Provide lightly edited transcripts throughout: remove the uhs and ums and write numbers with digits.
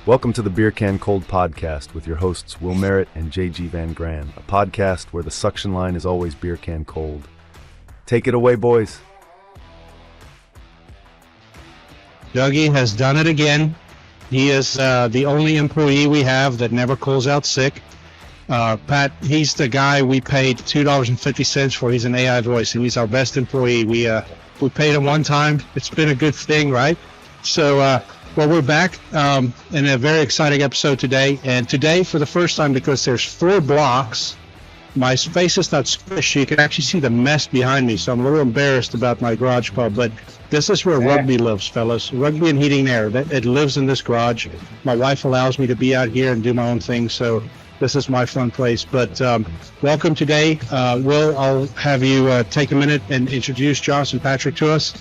Welcome to the Beer Can Cold podcast with your hosts Will Merritt and JG Van Gran, a podcast where the suction line is always beer can cold. Take it away, boys. Dougie has done it again. He is the only employee we have that never calls out sick. Pat, he's the guy we paid $2.50 for. He's an AI voice, and he's our best employee. We paid him one time. It's been a good thing, right? So, well, we're back in a very exciting episode today. And today, for the first time, because there's 4 blocks, my space is not squishy. You can actually see the mess behind me, so I'm a little embarrassed about my garage pub. But this is where rugby lives, fellas. Rugby and heating and air. It lives in this garage. My wife allows me to be out here and do my own thing, so this is my fun place. But welcome today. Will, I'll have you take a minute and introduce Josh and Patrick to us.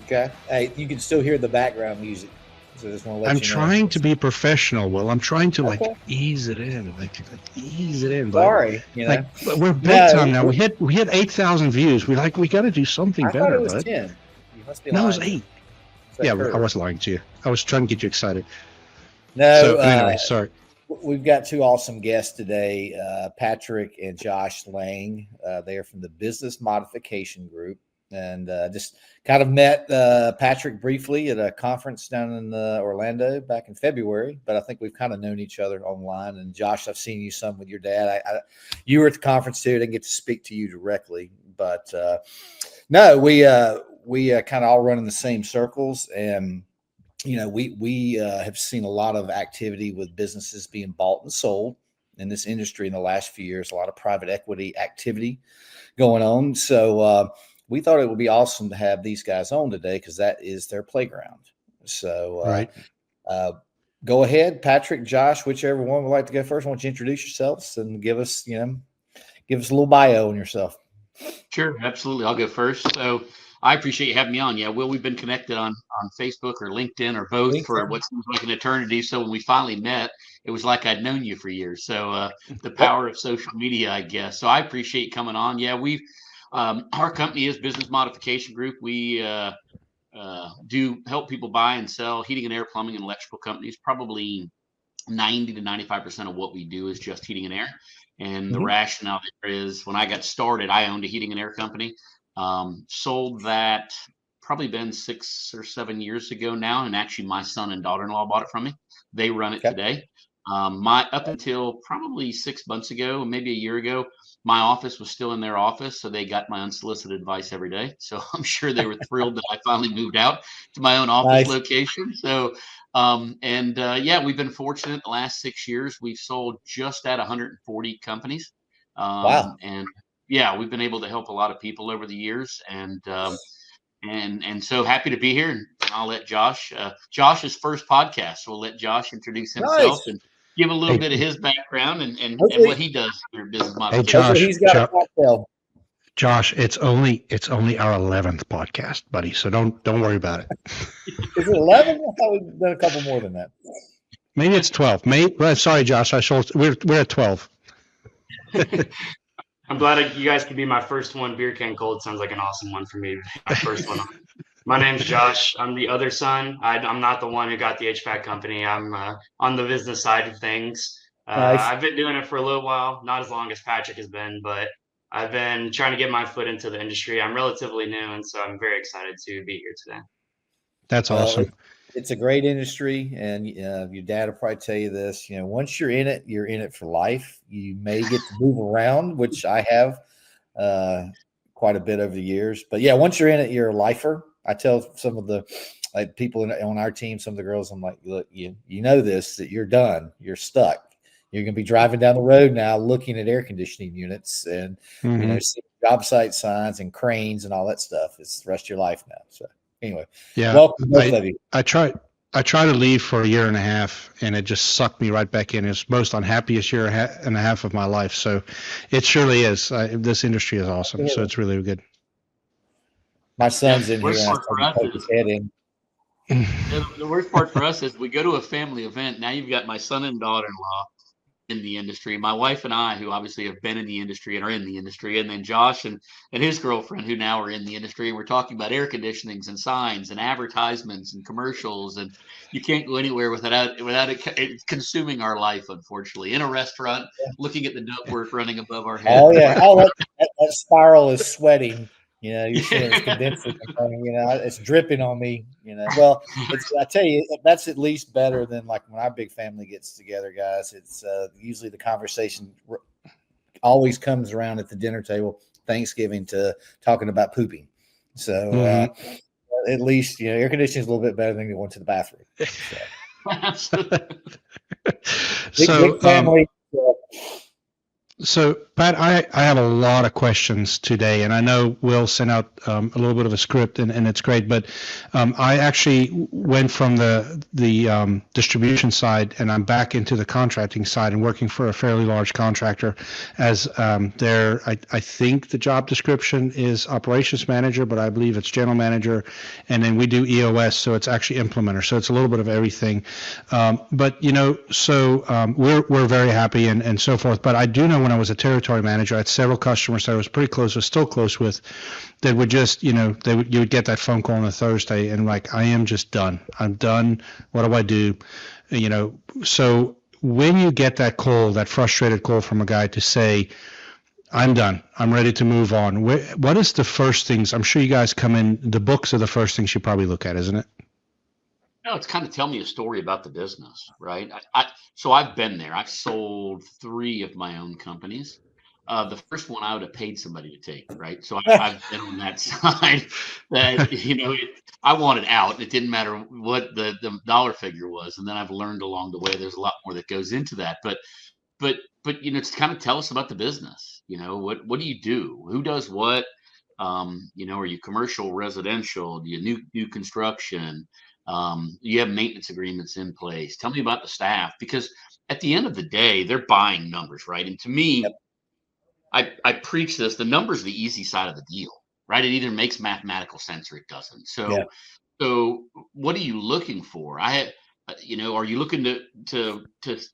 Okay. Hey, you can still hear the background music. So I just want to let I'm you know. trying to be professional, Will. I'm trying to ease it in, ease it in. Sorry, but we're big time now. We hit 8,000 views. We got to do something I better. thought it was bud. 10. You must be No, it lying. was 8. Yeah, I was lying to you. I was trying to get you excited. No. So anyway, sorry. We've got 2 awesome guests today, Patrick and Josh Lange. They are from the Business Modification Group. And just kind of met Patrick briefly at a conference down in Orlando back in February, but I think we've kind of known each other online. And Josh, I've seen you some with your dad. You were at the conference too. I didn't get to speak to you directly, but no, we kind of all run in the same circles, and we have seen a lot of activity with businesses being bought and sold in this industry in the last few years. A lot of private equity activity going on. So we thought it would be awesome to have these guys on today because that is their playground. So Right. Go ahead, Patrick, Josh, whichever one would like to go first. Why don't you introduce yourselves and give us a little bio on yourself. Sure, absolutely. I'll go first. So I appreciate you having me on. Yeah, Will, we've been connected on Facebook or LinkedIn or both for what seems like an eternity. So when we finally met, it was like I'd known you for years. So the power of social media, I guess. So I appreciate you coming on. Yeah, our company is Business Modification Group. We do help people buy and sell heating and air, plumbing, and electrical companies. Probably 90 to 95% of what we do is just heating and air. And the rationale there is, when I got started, I owned a heating and air company. Sold that probably been 6 or 7 years ago now. And actually my son and daughter-in-law bought it from me. They run it today. Up until probably 6 months ago, maybe a year ago, my office was still in their office. So they got my unsolicited advice every day. So I'm sure they were thrilled that I finally moved out to my own office location. So, we've been fortunate the last 6 years. We've sold just at 140 companies. Wow. And yeah, we've been able to help a lot of people over the years, and so happy to be here. And I'll let Josh's first podcast. So we'll let Josh introduce himself and give a little bit of his background and what he does for Business Modification. Hey, He's got a cocktail. Josh, it's only our 11th podcast, buddy. So don't worry about it. Is it 11? I thought we'd done a couple more than that. Maybe it's 12. Sorry, Josh. We're at 12. I'm glad you guys could be my first one. Beer Can Cold sounds like an awesome one for me. My first one. My name's Josh. I'm the other son. I'm not the one who got the HVAC company. I'm on the business side of things. Nice. I've been doing it for a little while, not as long as Patrick has been, but I've been trying to get my foot into the industry. I'm relatively new, and so I'm very excited to be here today. That's awesome. It's a great industry, and your dad will probably tell you this. Once you're in it for life. You may get to move around, which I have quite a bit over the years. But yeah, once you're in it, you're a lifer. I tell some of the people on our team, some of the girls, I'm like, look, you know this, that you're done. You're stuck. You're going to be driving down the road now, looking at air conditioning units and seeing job site signs and cranes and all that stuff. It's the rest of your life now. So anyway, yeah, welcome both of you. I tried to leave for a year and a half, and it just sucked me right back in. It's the most unhappiest year and a half of my life. So it surely is. This industry is awesome. So it's really good. My son's in here. The worst part for us is we go to a family event. Now you've got my son and daughter-in-law. in the industry. My wife and I, who obviously have been in the industry and are in the industry, and then Josh and his girlfriend, who now are in the industry, and we're talking about air conditionings and signs and advertisements and commercials, and you can't go anywhere without it consuming our life. Unfortunately, in a restaurant, looking at the ductwork running above our head. Oh yeah. Oh, that spiral is sweating. You know, you're seeing it's condensing. You know, it's dripping on me. You know, well, I tell you, that's at least better than like when our big family gets together, guys. It's usually the conversation always comes around at the dinner table, Thanksgiving, to talking about pooping. So at least, you know, air conditioning is a little bit better than going to the bathroom. So, big family. So, Pat, I have a lot of questions today, and I know Will sent out a little bit of a script, and it's great. But I actually went from the distribution side, and I'm back into the contracting side and working for a fairly large contractor as I think the job description is operations manager, but I believe it's general manager, and then we do EOS, so it's actually implementer. So it's a little bit of everything. But you know, so we're very happy and so forth. But I do know when I was a territory manager, I had several customers that I was still close with, that would just, you know, you would get that phone call on a Thursday and like, I am just done. I'm done. What do I do? You know, so when you get that call, that frustrated call from a guy to say, I'm done, I'm ready to move on, what is the first things? I'm sure you guys come in, the books are the first things you probably look at, isn't it? No, it's kind of tell me a story about the business, right? So I've been there. I've sold 3 of my own companies. The first one I would have paid somebody to take, right? So I've been on that side that, you know, I wanted out. It didn't matter what the dollar figure was. And then I've learned along the way, there's a lot more that goes into that. But, you know, it's kind of tell us about the business. You know, what do you do? Who does what? You know, are you commercial, residential? Do you new construction? You have maintenance agreements in place. Tell me about the staff, because at the end of the day, they're buying numbers, right? And to me, I preach this: the number's the easy side of the deal, right? It either makes mathematical sense or it doesn't. Yeah. So what are you looking for? You know, are you looking to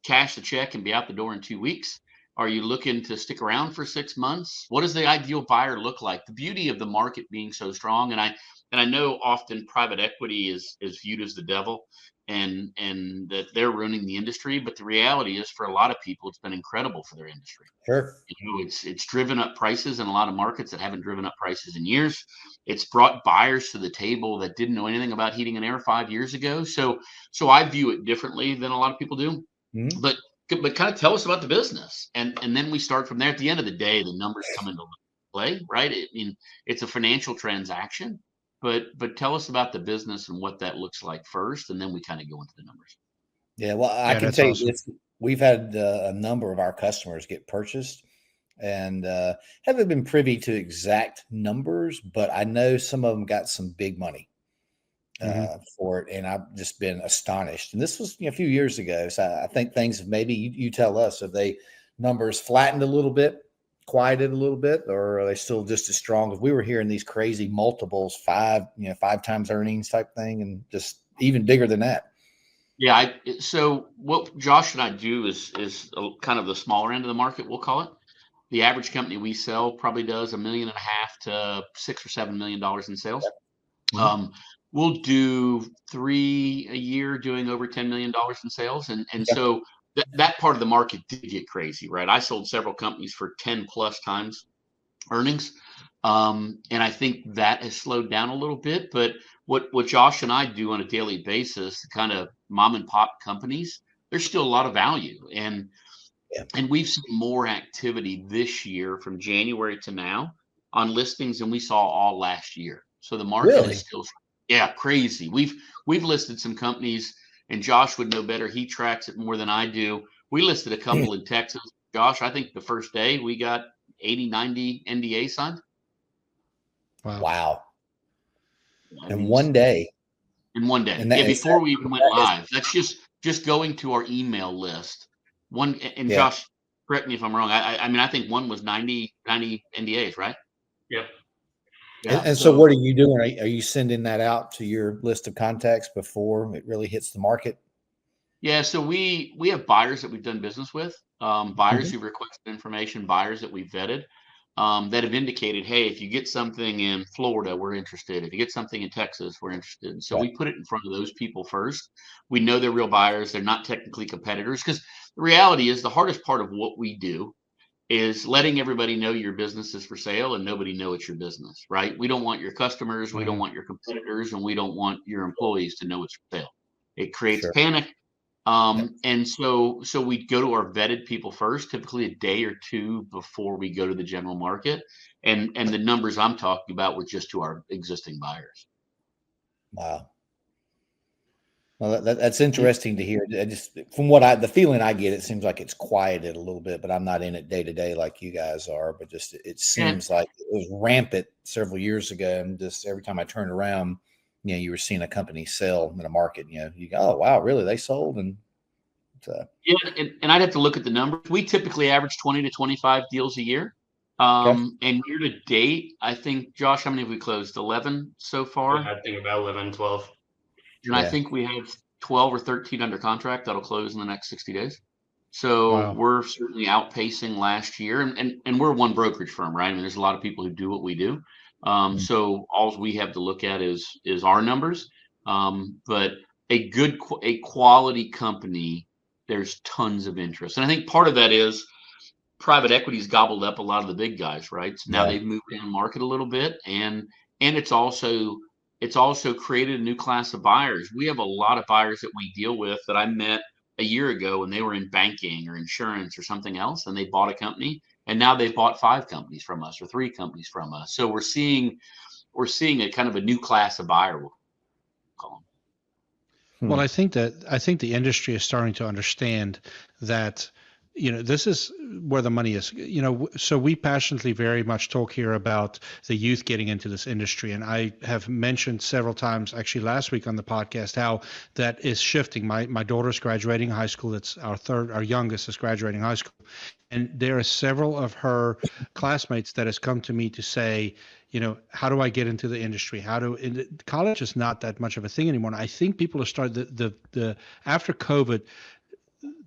cash the check and be out the door in 2 weeks? Are you looking to stick around for 6 months? What does the ideal buyer look like? The beauty of the market being so strong, and I know often private equity is viewed as the devil, and that they're ruining the industry. But the reality is, for a lot of people, it's been incredible for their industry. Sure. You know, it's driven up prices in a lot of markets that haven't driven up prices in years. It's brought buyers to the table that didn't know anything about heating and air 5 years ago. So I view it differently than a lot of people do. Mm-hmm. But kind of tell us about the business, and then we start from there. At the end of the day, the numbers come into play, right? I mean, it's a financial transaction, but tell us about the business and what that looks like first, and then we kind of go into the numbers. Yeah, well, I can tell you this. We've had a number of our customers get purchased, and haven't been privy to exact numbers, but I know some of them got some big money for it, and I've just been astonished. And this was, you know, a few years ago, so I think things have maybe you tell us, have they numbers flattened a little bit, quieted a little bit, or are they still just as strong? If we were hearing these crazy multiples, 5 times earnings type thing, and just even bigger than that. Yeah. So what Josh and I do is kind of the smaller end of the market, we'll call it. The average company we sell probably does $1.5 million to $6 or $7 million in sales. Mm-hmm. We'll do 3 a year doing over $10 million in sales. And so that part of the market did get crazy, right? I sold several companies for 10 plus times earnings. And I think that has slowed down a little bit. But what Josh and I do on a daily basis, kind of mom and pop companies, there's still a lot of value. And we've seen more activity this year from January to now on listings than we saw all last year. So the market is still, crazy. We've listed some companies, and Josh would know better. He tracks it more than I do. We listed a couple in Texas. Josh, I think the first day we got 80, 90 NDA signed. Wow. In one day. In one day. Yeah, before we even went live. That's just going to our email list. Josh, correct me if I'm wrong. I mean, I think one was 90 NDAs, right? Yep. Yeah, and so what are you doing? Are you sending that out to your list of contacts before it really hits the market? Yeah, so we have buyers that we've done business with, buyers Mhm. who requested information, buyers that we vetted, that have indicated, hey, if you get something in Florida, we're interested. If you get something in Texas, we're interested. And so Right. we put it in front of those people first. We know they're real buyers. They're not technically competitors because the reality is the hardest part of what we do is letting everybody know your business is for sale and nobody know it's your business, right? We don't want your customers, we don't Mhm. want your competitors, and we don't want your employees to know it's for sale. It creates Sure. panic. Yep. And so we go to our vetted people first, typically a day or two before we go to the general market. And the numbers I'm talking about were just to our existing buyers. Wow. Well, that's interesting to hear. Just from what the feeling I get, it seems like it's quieted a little bit, but I'm not in it day to day like you guys are. But just it Yeah, seems like it was rampant several years ago, and just every time I turned around, you were seeing a company sell in a market. You go, oh wow, really? They sold, and yeah, and I'd have to look at the numbers. We typically average 20 to 25 deals a year. okay, And year to date, I think, Josh, how many have we closed? 11 so Yeah, far. I think about 11, 12. And I yeah, think we have 12 or 13 under contract that'll close in the next 60 days. So Wow. we're certainly outpacing last year. And we're one brokerage firm, right? I mean, there's a lot of people who do what we do. mm, So all we have to look at is our numbers. But a quality company, there's tons of interest. And I think part of that is private equity's gobbled up a lot of the big guys, right? So now yeah, they've moved down market a little bit, and it's also created a new class of buyers. We have a lot of buyers that we deal with that I met a year ago when they were in banking or insurance or something else, and they bought a company, and now they've bought 5 companies from us or 3 companies from us. So we're seeing a kind of a new class of buyer, we'll call Well, hmm, I think the industry is starting to understand that, this is where the money is. So we passionately very much talk here about the youth getting into this industry, and I have mentioned several times, actually last week on the podcast, how that is shifting. My daughter's graduating high school. It's our youngest is graduating high school, and there are several of her classmates that has come to me to say, how do I get into the industry? College is not that much of a thing anymore. And I think people are starting the after COVID,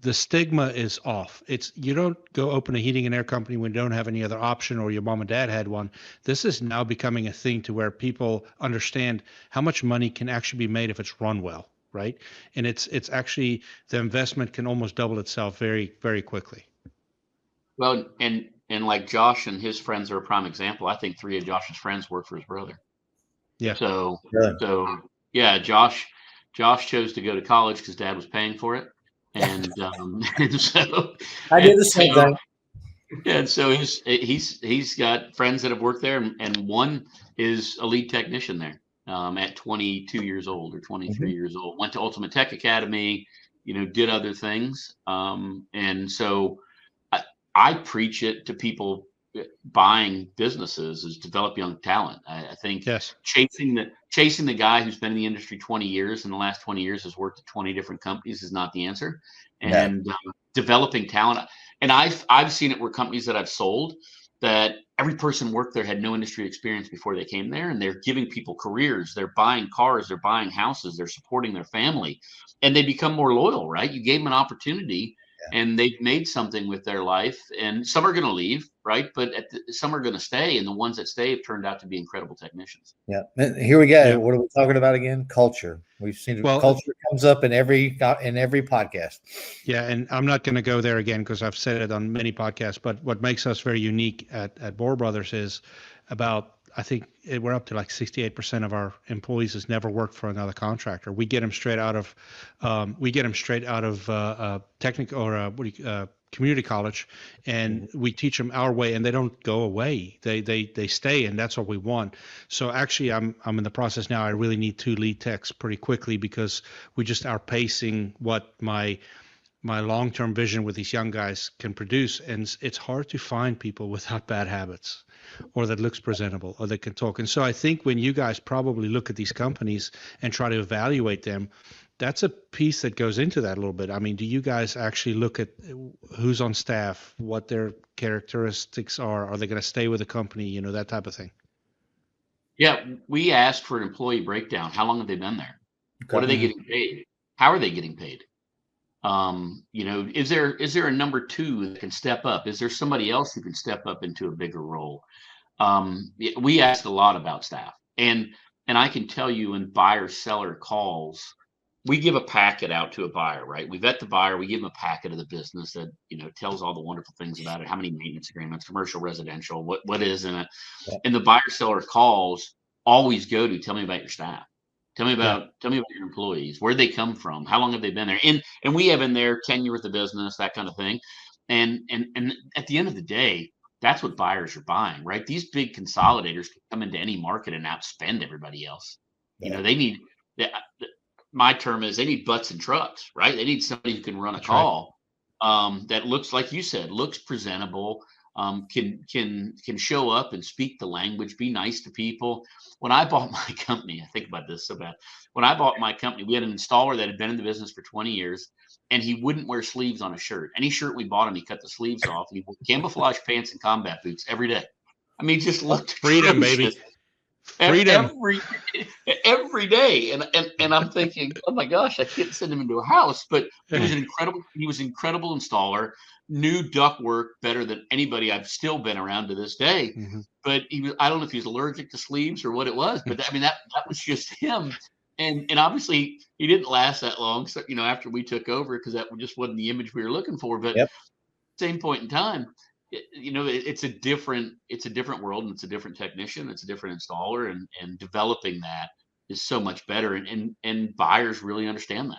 the stigma is off. It's you don't go open a heating and air company when you don't have any other option or your mom and dad had one. This is now becoming a thing to where people understand how much money can actually be made if it's run well, right? And it's actually the investment can almost double itself very, very quickly. Well, and like Josh and his friends are a prime example. I think 3 of Josh's friends work for his brother. Yeah. So really, so yeah, Josh chose to go to college because dad was paying for it, and and so I and did the same so thing. and so he's got friends that have worked there, and one is a lead technician there, at 22 years old or 23 Mhm. years old. Went to Ultimate Tech Academy, did other things, and so I preach it to people buying businesses is develop young talent. I think Yes. chasing the guy who's been in the industry 20 years and the last 20 years has worked at 20 different companies is not the answer. No, And developing talent. And I've seen it where companies that I've sold that every person worked there had no industry experience before they came there, and they're giving people careers. They're buying cars, they're buying houses, they're supporting their family, and they become more loyal, right? You gave them an opportunity and they've made something with their life, and some are going to leave, right? But some are going to stay, and the ones that stay have turned out to be incredible technicians. yeah. And here we go. Yeah. What are we talking about again? Culture. We've seen Well, culture comes up in every podcast. yeah, and I'm not going to go there again because I've said it on many podcasts. But what makes us very unique at Bohr Brothers is I think we're up to like 68% of our employees has never worked for another contractor. We get them straight out of technical or community college, and Mhm. we teach them our way, and they don't go away. They stay, and that's what we want. So actually, I'm in the process now. I really need 2 lead techs pretty quickly because we just are pacing what my long-term vision with these young guys can produce, and it's hard to find people without bad habits or that looks presentable or that can talk. And so I think when you guys probably look at these companies and try to evaluate them, that's a piece that goes into that a little bit. I mean, do you guys actually look at who's on staff, what their characteristics are they going to stay with the company, that type of thing? Yeah, we asked for an employee breakdown. How long have they been there? What Okay. are they Hmm. getting paid? How are they getting paid? Is there a number two that can step up? Is there somebody else who can step up into a bigger role? We asked a lot about staff, and I can tell you in buyer seller calls, we give a packet out to a buyer, right? We vet the buyer, we give them a packet of the business that tells all the wonderful things about it, how many maintenance agreements, commercial, residential, what is in it, and the buyer seller calls always go to tell me about your staff. Tell me about your employees. Where'd they come from? How long have they been there? And we have in there tenure with the business, that kind of thing. And at the end of the day, that's what buyers are buying, right? These big consolidators can come into any market and outspend everybody else. They need, my term is, they need butts and trucks, right? They need somebody who can run a call that looks, like you said, looks presentable, can show up and speak the language, be nice to people. When I bought my company, I think about this so bad. When I bought my company, we had an installer that had been in the business for 20 years, and he wouldn't wear sleeves on a shirt. Any shirt we bought him, he cut the sleeves off. And he wore camouflage pants and combat boots every day. I mean, just looked freedom, atrocious. baby. Freedom. Every day. And I'm thinking, oh my gosh, I can't send him into a house. But he was an incredible installer, knew ductwork better than anybody I've still been around to this day. Mm-hmm. But I don't know if he's allergic to sleeves or what it was, but I mean, that was just him. And obviously he didn't last that long. So, after we took over, because that just wasn't the image we were looking for. But same point in time, it's a different world, and it's a different technician, it's a different installer, and developing that is so much better, and buyers really understand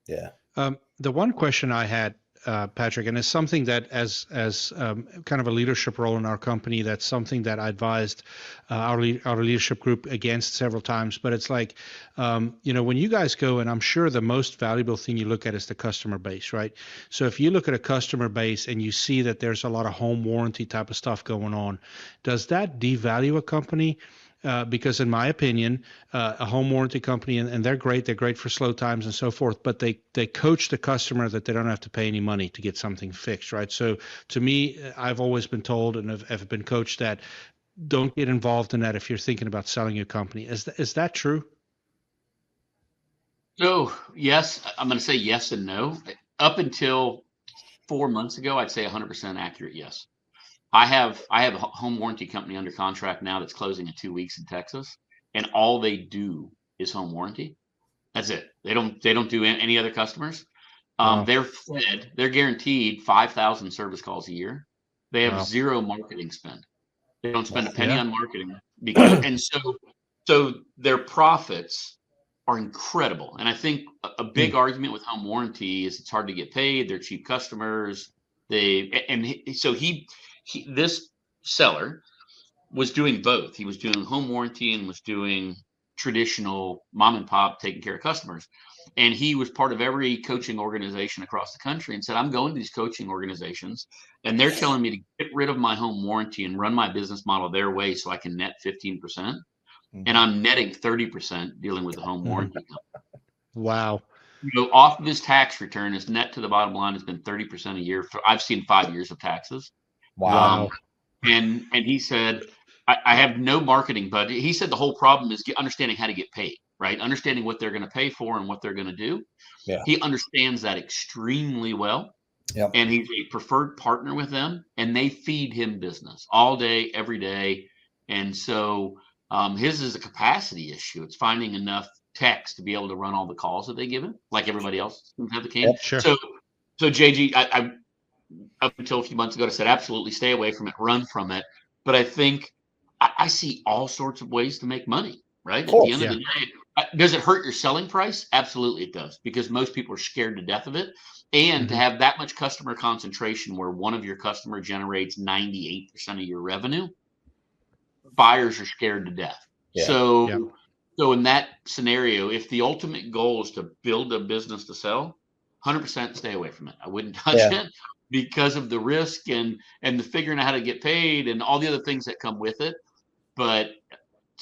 that. The one question I had, Patrick, and it's something that as kind of a leadership role in our company, that's something that I advised our leadership group against several times. But it's like, when you guys go, and I'm sure the most valuable thing you look at is the customer base, right? So if you look at a customer base and you see that there's a lot of home warranty type of stuff going on, does that devalue a company? Because in my opinion, a home warranty company, and they're great for slow times and so forth, but they coach the customer that they don't have to pay any money to get something fixed, right? So to me, I've always been told and have been coached that don't get involved in that if you're thinking about selling your company. Is that true? So yes, I'm going to say yes and no. Up until 4 months ago, I'd say 100% accurate yes. I have a home warranty company under contract now that's closing in 2 weeks in Texas, and all they do is home warranty. That's it. They don't do any other customers. Wow. They're guaranteed 5,000 service calls a year. They have zero marketing spend. They don't spend a penny on marketing, and so their profits are incredible. And I think a big argument with home warranty is it's hard to get paid. They're cheap customers. This seller was doing both. He was doing home warranty and was doing traditional mom and pop taking care of customers. And he was part of every coaching organization across the country, and said, I'm going to these coaching organizations and they're telling me to get rid of my home warranty and run my business model their way so I can net 15%. And I'm netting 30% dealing with the home warranty company. Wow. Off of his tax return, his net to the bottom line has been 30% a year. I've seen 5 years of taxes. Wow. And he said, I have no marketing budget. He said the whole problem is understanding how to get paid, right? Understanding what they're going to pay for and what they're going to do. Yeah. He understands that extremely well. Yep. And he's a preferred partner with them, and they feed him business all day, every day. And so his is a capacity issue. It's finding enough techs to be able to run all the calls that they give him, like everybody else have the can. Yep, sure. So JG, I up until a few months ago, I said, absolutely stay away from it, run from it. But I think I see all sorts of ways to make money, right? At the end of the day, does it hurt your selling price? Absolutely it does, because most people are scared to death of it. And to have that much customer concentration where one of your customer generates 98% of your revenue, buyers are scared to death. Yeah. So in that scenario, if the ultimate goal is to build a business to sell, 100% stay away from it. I wouldn't touch it, because of the risk and the figuring out how to get paid and all the other things that come with it. But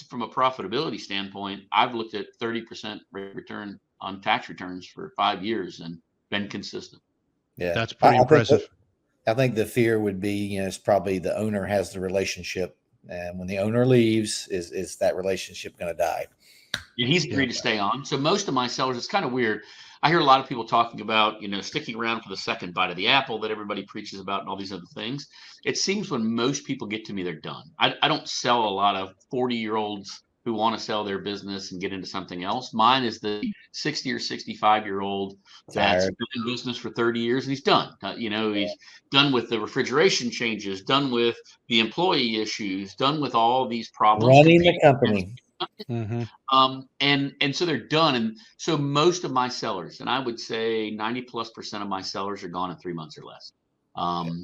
from a profitability standpoint, I've looked at 30% rate return on tax returns for 5 years and been consistent. Yeah, that's pretty impressive. I think the fear would be, it's probably the owner has the relationship, and when the owner leaves, is that relationship going to die? And he's agreed to stay on. So most of my sellers, it's kind of weird. I hear a lot of people talking about, sticking around for the second bite of the apple that everybody preaches about and all these other things. It seems when most people get to me, they're done. I don't sell a lot of 40-year-olds who want to sell their business and get into something else. Mine is the 60 or 65-year-old that's Tired. been in business for 30 years and he's done. He's done with the refrigeration changes, done with the employee issues, done with all these problems. Running the company. Mm-hmm. And so they're done. And so most of my sellers, and I would say 90+% of my sellers are gone in 3 months or less.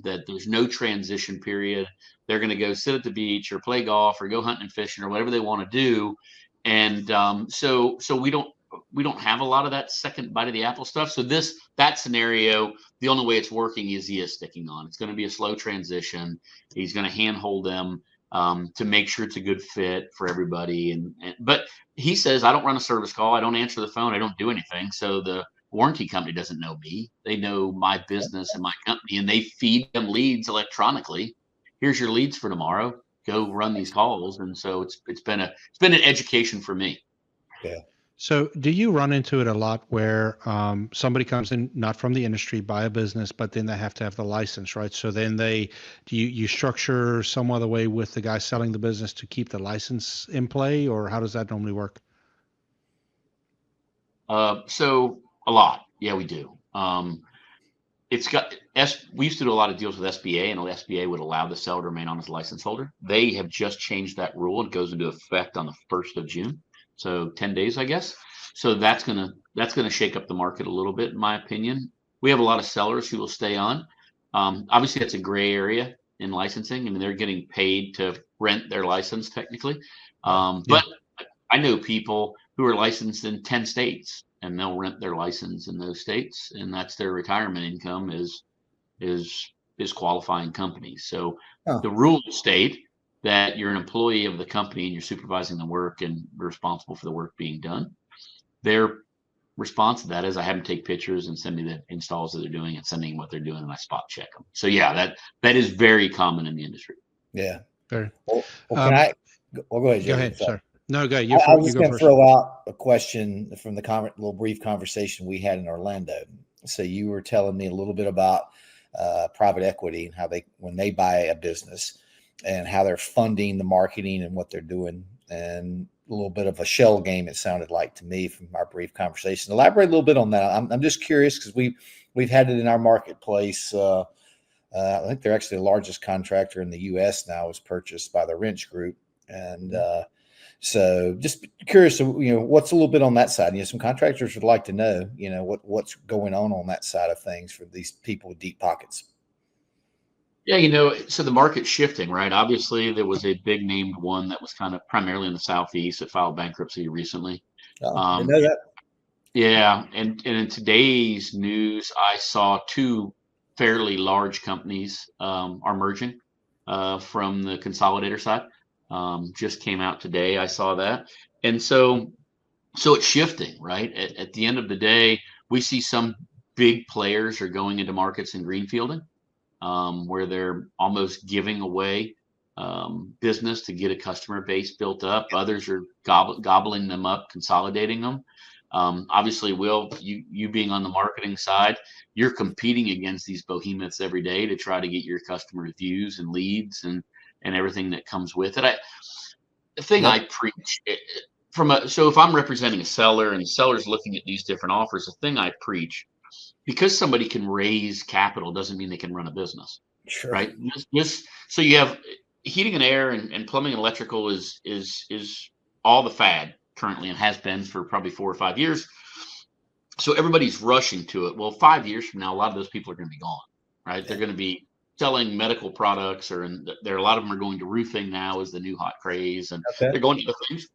That there's no transition period. They're going to go sit at the beach or play golf or go hunting and fishing or whatever they want to do. And so we don't have a lot of that second bite of the apple stuff. So that scenario, the only way it's working is he is sticking on. It's going to be a slow transition. He's going to handhold them to make sure it's a good fit for everybody. But he says, I don't run a service call. I don't answer the phone. I don't do anything. So the warranty company doesn't know me. They know my business and my company, and they feed them leads electronically. Here's your leads for tomorrow. Go run these calls. And so it's been an education for me. Yeah. So do you run into it a lot where somebody comes in, not from the industry, buy a business, but then they have to have the license, right? So then you structure some other way with the guy selling the business to keep the license in play, or how does that normally work? So a lot. Yeah, we do. We used to do a lot of deals with SBA, and the SBA would allow the seller to remain on as a license holder. They have just changed that rule. It goes into effect on the 1st of June. So 10 days, I guess. So that's gonna shake up the market a little bit, in my opinion. We have a lot of sellers who will stay on. Obviously, that's a gray area in licensing. I mean, they're getting paid to rent their license technically. But I know people who are licensed in 10 states, and they'll rent their license in those states, and that's their retirement income is qualifying companies. So the rules state that you're an employee of the company and you're supervising the work and responsible for the work being done. Their response to that is I have them take pictures and send me the installs that they're doing and sending what they're doing, and I spot check them. So yeah, that is very common in the industry. Yeah. Very. Well, can I? Well, go ahead. Go ahead, sir. No, go ahead. I was just going to throw out a question from the little brief conversation we had in Orlando. So you were telling me a little bit about private equity and how when they buy a business and how they're funding the marketing and what they're doing, and a little bit of a shell game, it sounded like to me from our brief conversation. Elaborate a little bit on that. I'm just curious because we've had it in our marketplace. I think they're actually the largest contractor in the U.S. now, was purchased by the Wrench Group. And so just curious, what's a little bit on that side? Some contractors would like to know, what's going on that side of things for these people with deep pockets. Yeah, so the market's shifting, right? Obviously, there was a big named one that was kind of primarily in the Southeast that filed bankruptcy recently. I know that. Yeah, and in today's news, I saw 2 fairly large companies are merging from the consolidator side. Just came out today. I saw that. And so it's shifting, right? At the end of the day, we see some big players are going into markets in greenfielding, where they're almost giving away business to get a customer base built up. Others are gobbling them up, consolidating them. Obviously, Will, you being on the marketing side, you're competing against these behemoths every day to try to get your customer views and leads and everything that comes with it. The thing I preach so if I'm representing a seller and the seller's looking at these different offers, the thing I preach, because somebody can raise capital doesn't mean they can run a business. Sure. Right. So you have heating and air and plumbing and electrical is all the fad currently and has been for probably 4 or 5 years. So everybody's rushing to it. Well, 5 years from now, a lot of those people are going to be gone, right? Yeah. They're going to be selling medical products, a lot of them are going to roofing now is the new hot craze, and they're going to other things.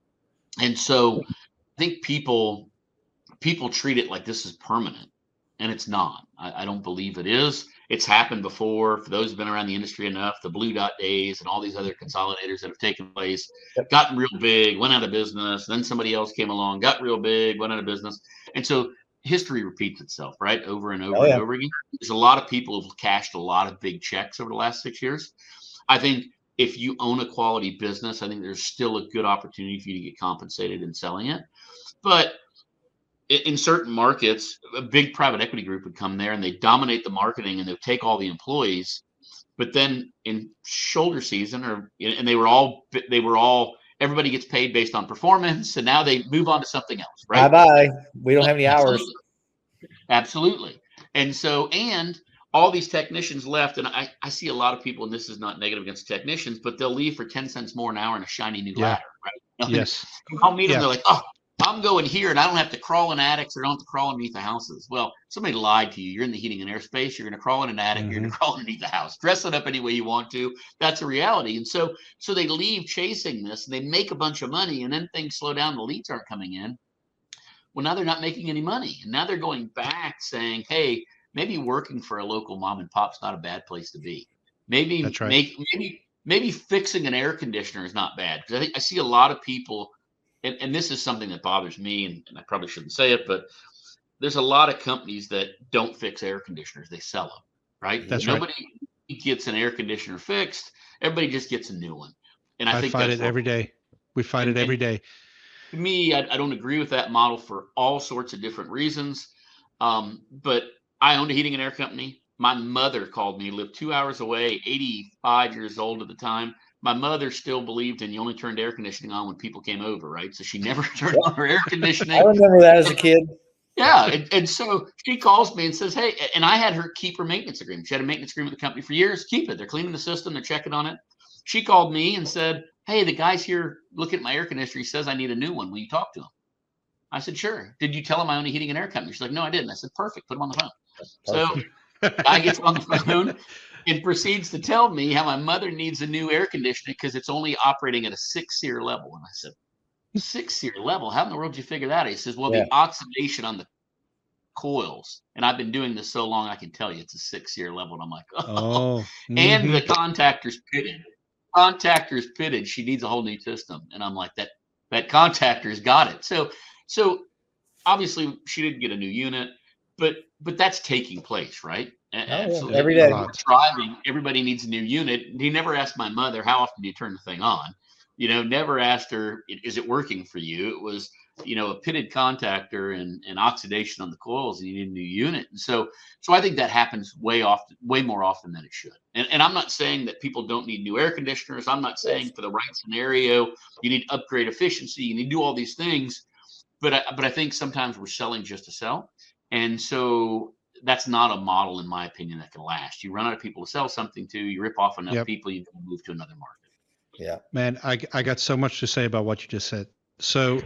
And so I think people treat it like this is permanent, and it's not. I don't believe it is. It's happened before. For those who've been around the industry enough, the Blue Dot days and all these other consolidators that have taken place, gotten real big, went out of business. Then somebody else came along, got real big, went out of business. And so history repeats itself, right? Over and over and over again. There's a lot of people who've cashed a lot of big checks over the last 6 years. I think if you own a quality business, I think there's still a good opportunity for you to get compensated in selling it. But in certain markets, a big private equity group would come there and they dominate the marketing and they'll take all the employees. But then in shoulder season, and they were all everybody gets paid based on performance, and now they move on to something else, right? Bye. We don't have any hours. Absolutely. And so, and all these technicians left, and I see a lot of people, and this is not negative against technicians, but they'll leave for 10 cents more an hour in a shiny new ladder, right? Yes. I'll meet them, they're like, oh, I'm going here and I don't have to crawl in attics or don't have to crawl underneath the houses. Well, somebody lied to you. You're in the heating and air space. You're going to crawl in an attic. You're going to crawl underneath the house. Dress it up any way you want to. That's a reality. And so they leave chasing this and they make a bunch of money, and then things slow down. The leads aren't coming in. Well, now they're not making any money. And now they're going back saying, hey, maybe working for a local mom and pop's not a bad place to be. Maybe That's right. maybe fixing an air conditioner is not bad. Because I see a lot of people, and this is something that bothers me, and I probably shouldn't say it, but there's a lot of companies that don't fix air conditioners. They sell them, right? That's Nobody gets an air conditioner fixed. Everybody just gets a new one. And I think fight it every day. We fight it every day. To me, I don't agree with that model for all sorts of different reasons. But I owned a heating and air company. My mother called me, lived 2 hours away, 85 years old at the time. My mother still believed in you only turned air conditioning on when people came over, right? So she never turned on her air conditioning. I remember that as a kid. Yeah. And so she calls me and says, hey, and I had her keep her maintenance agreement. She had a maintenance agreement with the company for years. Keep it. They're cleaning the system. They're checking on it. She called me and said, hey, the guy's here looking at my air conditioner. He says I need a new one. Will you talk to him? I said, sure. Did you tell him I own a heating and air company? She's like, no, I didn't. I said, perfect. Put him on the phone. So guy gets on the phone and proceeds to tell me how my mother needs a new air conditioner because it's only operating at a 6-SEER level. And I said, 6-SEER level? How in the world did you figure that out? He says, well, the oxidation on the coils. And I've been doing this so long, I can tell you it's a 6-SEER level. And I'm like, oh. And the contactor's pitted. Contactor's pitted. She needs a whole new system. And I'm like, that contactor's got it. So obviously she didn't get a new unit, but that's taking place, right? Absolutely. Every day. Driving, everybody needs a new unit. He never asked my mother, how often do you turn the thing on? Never asked her, is it working for you? It was, a pitted contactor and oxidation on the coils, and you need a new unit. And so I think that happens way more often than it should. And I'm not saying that people don't need new air conditioners. I'm not saying for the right scenario, you need to upgrade efficiency. You need to do all these things. But I think sometimes we're selling just to sell. And so that's not a model, in my opinion, that can last. You run out of people to sell something to, you rip off enough people, you can move to another market. Yeah, man, I got so much to say about what you just said. So,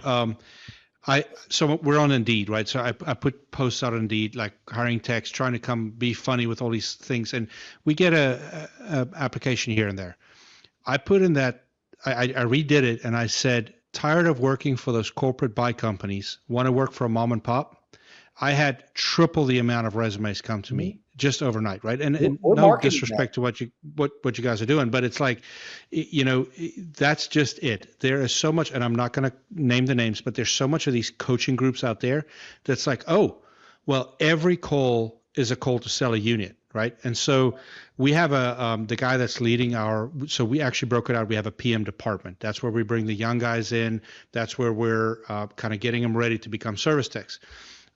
so we're on Indeed, right? So I put posts out on Indeed, like hiring techs, trying to come be funny with all these things, and we get a application here and there. I put in that I redid it, and I said, tired of working for those corporate buy companies, want to work for a mom and pop. I had triple the amount of resumes come to me just overnight, right? And no disrespect to what you guys are doing, but it's like, that's just it. There is so much, and I'm not going to name the names, but there's so much of these coaching groups out there that's like, oh, well, every call is a call to sell a unit, right? And so we have the guy that's leading so we actually broke it out. We have a PM department. That's where we bring the young guys in. That's where we're kind of getting them ready to become service techs.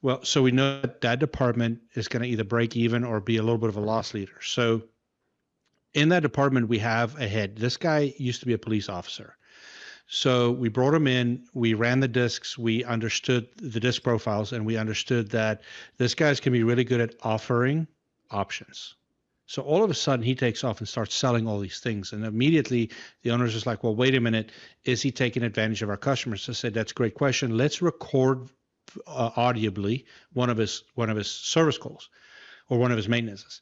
Well, so we know that department is going to either break even or be a little bit of a loss leader. So in that department, we have a head. This guy used to be a police officer. So we brought him in, we ran the discs, we understood the disc profiles, and we understood that this guy's can be really good at offering options. So all of a sudden he takes off and starts selling all these things. And immediately the owner's just like, well, wait a minute, is he taking advantage of our customers? I said, that's a great question. Let's record audibly one of his service calls or one of his maintenances.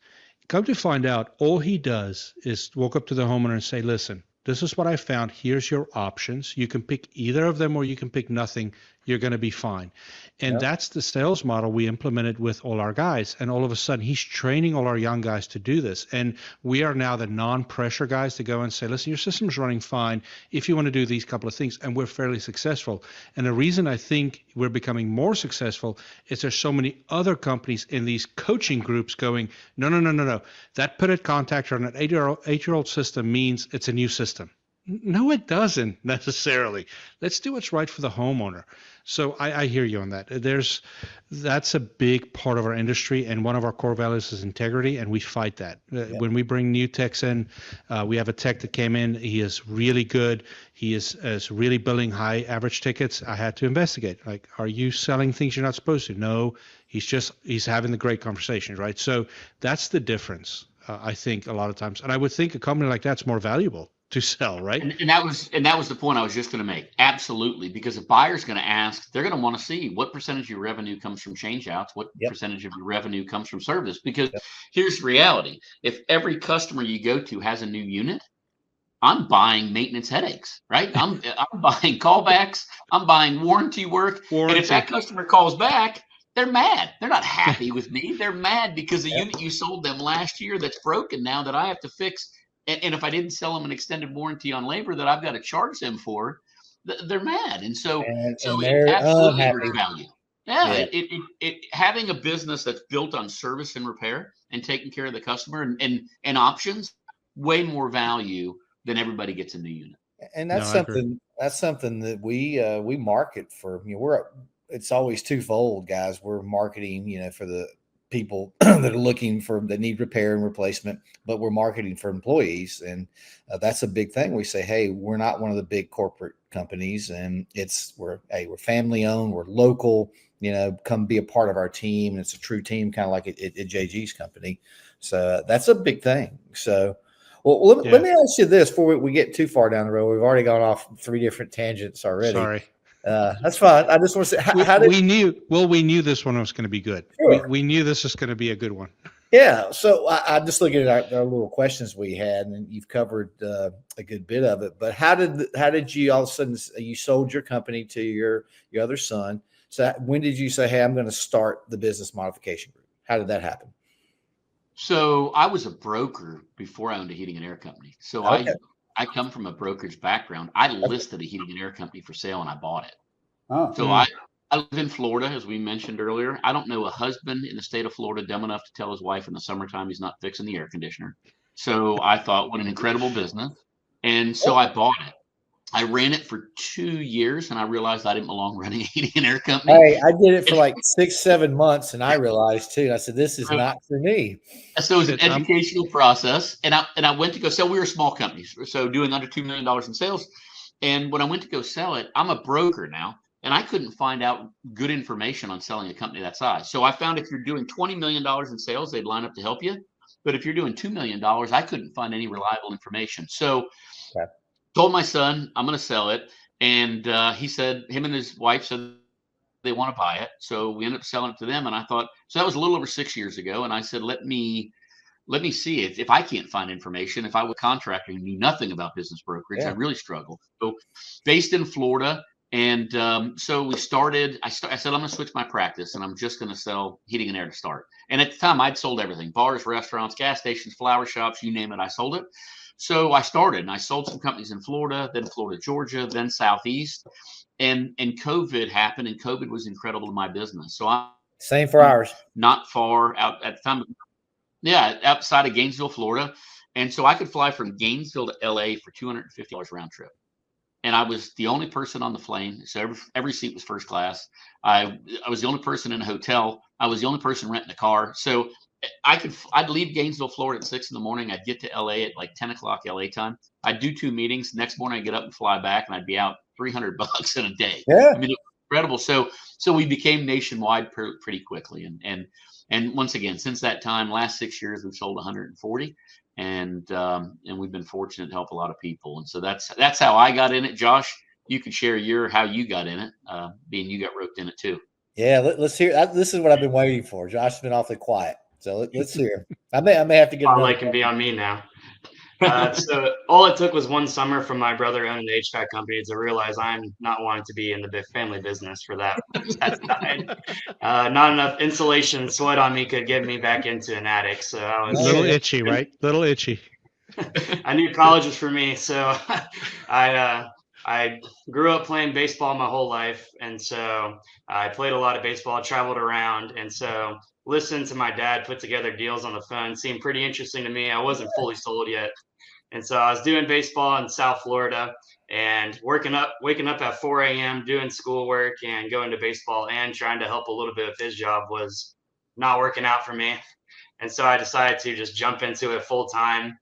Come to find out, all he does is walk up to the homeowner and say, listen, this is what I found. Here's your options. You can pick either of them or you can pick nothing. You're going to be fine. And that's the sales model we implemented with all our guys. And all of a sudden, he's training all our young guys to do this. And we are now the non-pressure guys to go and say, listen, your system's running fine if you want to do these couple of things. And we're fairly successful. And the reason I think we're becoming more successful is there's so many other companies in these coaching groups going, no. That pitted contactor on an 8-year-old system means it's a new system. No, it doesn't necessarily. Let's do what's right for the homeowner. So I hear you on that. That's a big part of our industry, and one of our core values is integrity, and we fight that. When we bring new techs in, we have a tech that came in. He is really good. He is really billing high average tickets. I had to investigate. Like, are you selling things you're not supposed to? No, he's having the great conversations, right? So that's the difference. I think a lot of times, and I would think a company like that's more valuable to sell, right? And that was the point I was just going to make. Absolutely, because a buyer's going to ask, they're going to want to see what percentage of your revenue comes from change outs, what Yep. percentage of your revenue comes from service. Because Yep. here's the reality: if every customer you go to has a new unit, I'm buying maintenance headaches, right? I'm buying callbacks, I'm buying warranty work, and if that customer calls back, they're mad. They're not happy with me. They're mad because the unit you sold them last year that's broken now that I have to fix. And if I didn't sell them an extended warranty on labor that I've got to charge them for, they're mad. And so And it they're absolutely hurts unhappy. value. Yeah, Yeah. it having a business that's built on service and repair and taking care of the customer and options, way more value than everybody gets a new unit. And No, I agree. that's something that we market for. It's always twofold, guys. We're marketing, for the people that are looking that need repair and replacement, but we're marketing for employees, and that's a big thing. We say, hey, we're not one of the big corporate companies, and we're family owned, we're local. Come be a part of our team, and it's a true team, kind of like at JG's company. So that's a big thing. So. Well, let me ask you this before we get too far down the road. We've already gone off 3 different tangents already. Sorry. That's fine. I just want to say, we knew this one was going to be good. Sure. We knew this was going to be a good one. Yeah. So I'm just looking at our little questions we had, and you've covered a good bit of it. But how did you all of a sudden you sold your company to your other son? So when did you say, hey, I'm going to start the Business Modification Group? How did that happen? So I was a broker before I owned a heating and air company. So Okay. I come from a brokerage background. I listed a heating and air company for sale and I bought it. Oh. So I live in Florida, as we mentioned earlier. I don't know a husband in the state of Florida dumb enough to tell his wife in the summertime he's not fixing the air conditioner. So I thought, what an incredible business. And so I bought it. I ran it for 2 years and I realized I didn't belong running a heating and air company. Hey, I did it for like 6-7 months, and I realized too. I said, "This is not for me." So it was an educational process, and I went to go sell. We were small companies, so doing under $2 million in sales. And when I went to go sell it, I'm a broker now, and I couldn't find out good information on selling a company that size. So I found if you're doing $20 million in sales, they'd line up to help you. But if you're doing $2 million, I couldn't find any reliable information. So told my son, I'm going to sell it. And he said, him and his wife said they want to buy it. So we ended up selling it to them. And I thought, so that was a little over 6 years ago. And I said, let me see if I can't find information. If I was a contractor who knew nothing about business brokerage, I really struggled. So based in Florida. And so we started, I said, I'm going to switch my practice and I'm just going to sell heating and air to start. And at the time I'd sold everything: bars, restaurants, gas stations, flower shops, you name it, I sold it. So I started and I sold some companies in Florida, then Florida, Georgia, then Southeast. And COVID happened, and COVID was incredible to my business. So I'm same for ours. Not far out at the time. Yeah, outside of Gainesville, Florida. And so I could fly from Gainesville to LA for $250 round trip. And I was the only person on the plane. So every seat was first class. I was the only person in a hotel. I was the only person renting a car. So I'd leave Gainesville, Florida at 6 in the morning. I'd get to LA at like 10 o'clock LA time. I'd do 2 meetings. Next morning I'd get up and fly back, and I'd be out $300 in a day. Yeah. I mean, it was incredible. So we became nationwide pretty quickly. And once again, since that time, last 6 years, we've sold 140, and we've been fortunate to help a lot of people. And so that's how I got in it. Josh, you can share how you got in it, being you got roped in it too. Yeah, let's hear. This is what I've been waiting for. Josh has been awfully quiet, so let's hear. I may have to get. Spotlight can be on me now. So all it took was one summer from my brother owning the HVAC company to realize I'm not wanting to be in the big family business for that side. Not enough insulation sweat on me could get me back into an attic. So I was a little itchy, right? Little itchy. I knew college was for me. So I grew up playing baseball my whole life. And so I played a lot of baseball, traveled around. And so listened to my dad put together deals on the phone seemed pretty interesting to me. I wasn't fully sold yet. And so I was doing baseball in South Florida and waking up at 4 a.m., doing schoolwork and going to baseball and trying to help a little bit with his job was not working out for me. And so I decided to just jump into it full time.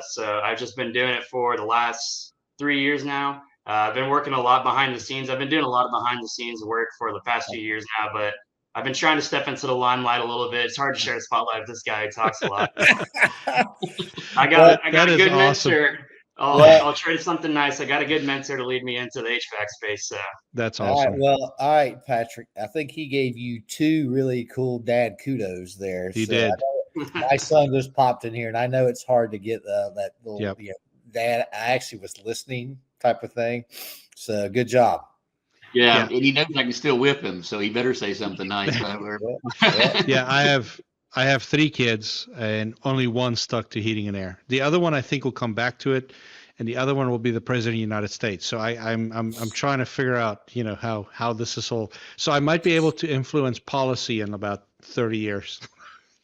So I've just been doing it for the last 3 years now. I've been working a lot behind the scenes. I've been doing a lot of behind the scenes work for the past few years now, but I've been trying to step into the limelight a little bit. It's hard to share the spotlight with this guy who talks a lot. I got a good awesome. mentor. I'll trade something nice. I got a good mentor to lead me into the HVAC space. So That's All awesome. right, well, all right, Patrick. I think he gave you 2 really cool dad kudos there. He So did. I know my son just popped in here, and I know it's hard to get that little Yep. dad. I actually was listening type of thing. So good job. Yeah, and he knows I can still whip him, so he better say something nice. Yeah, I have 3 kids, and only one stuck to heating and air. The other one I think will come back to it, and the other one will be the president of the United States. So I'm trying to figure out, how this is all. So I might be able to influence policy in about 30 years.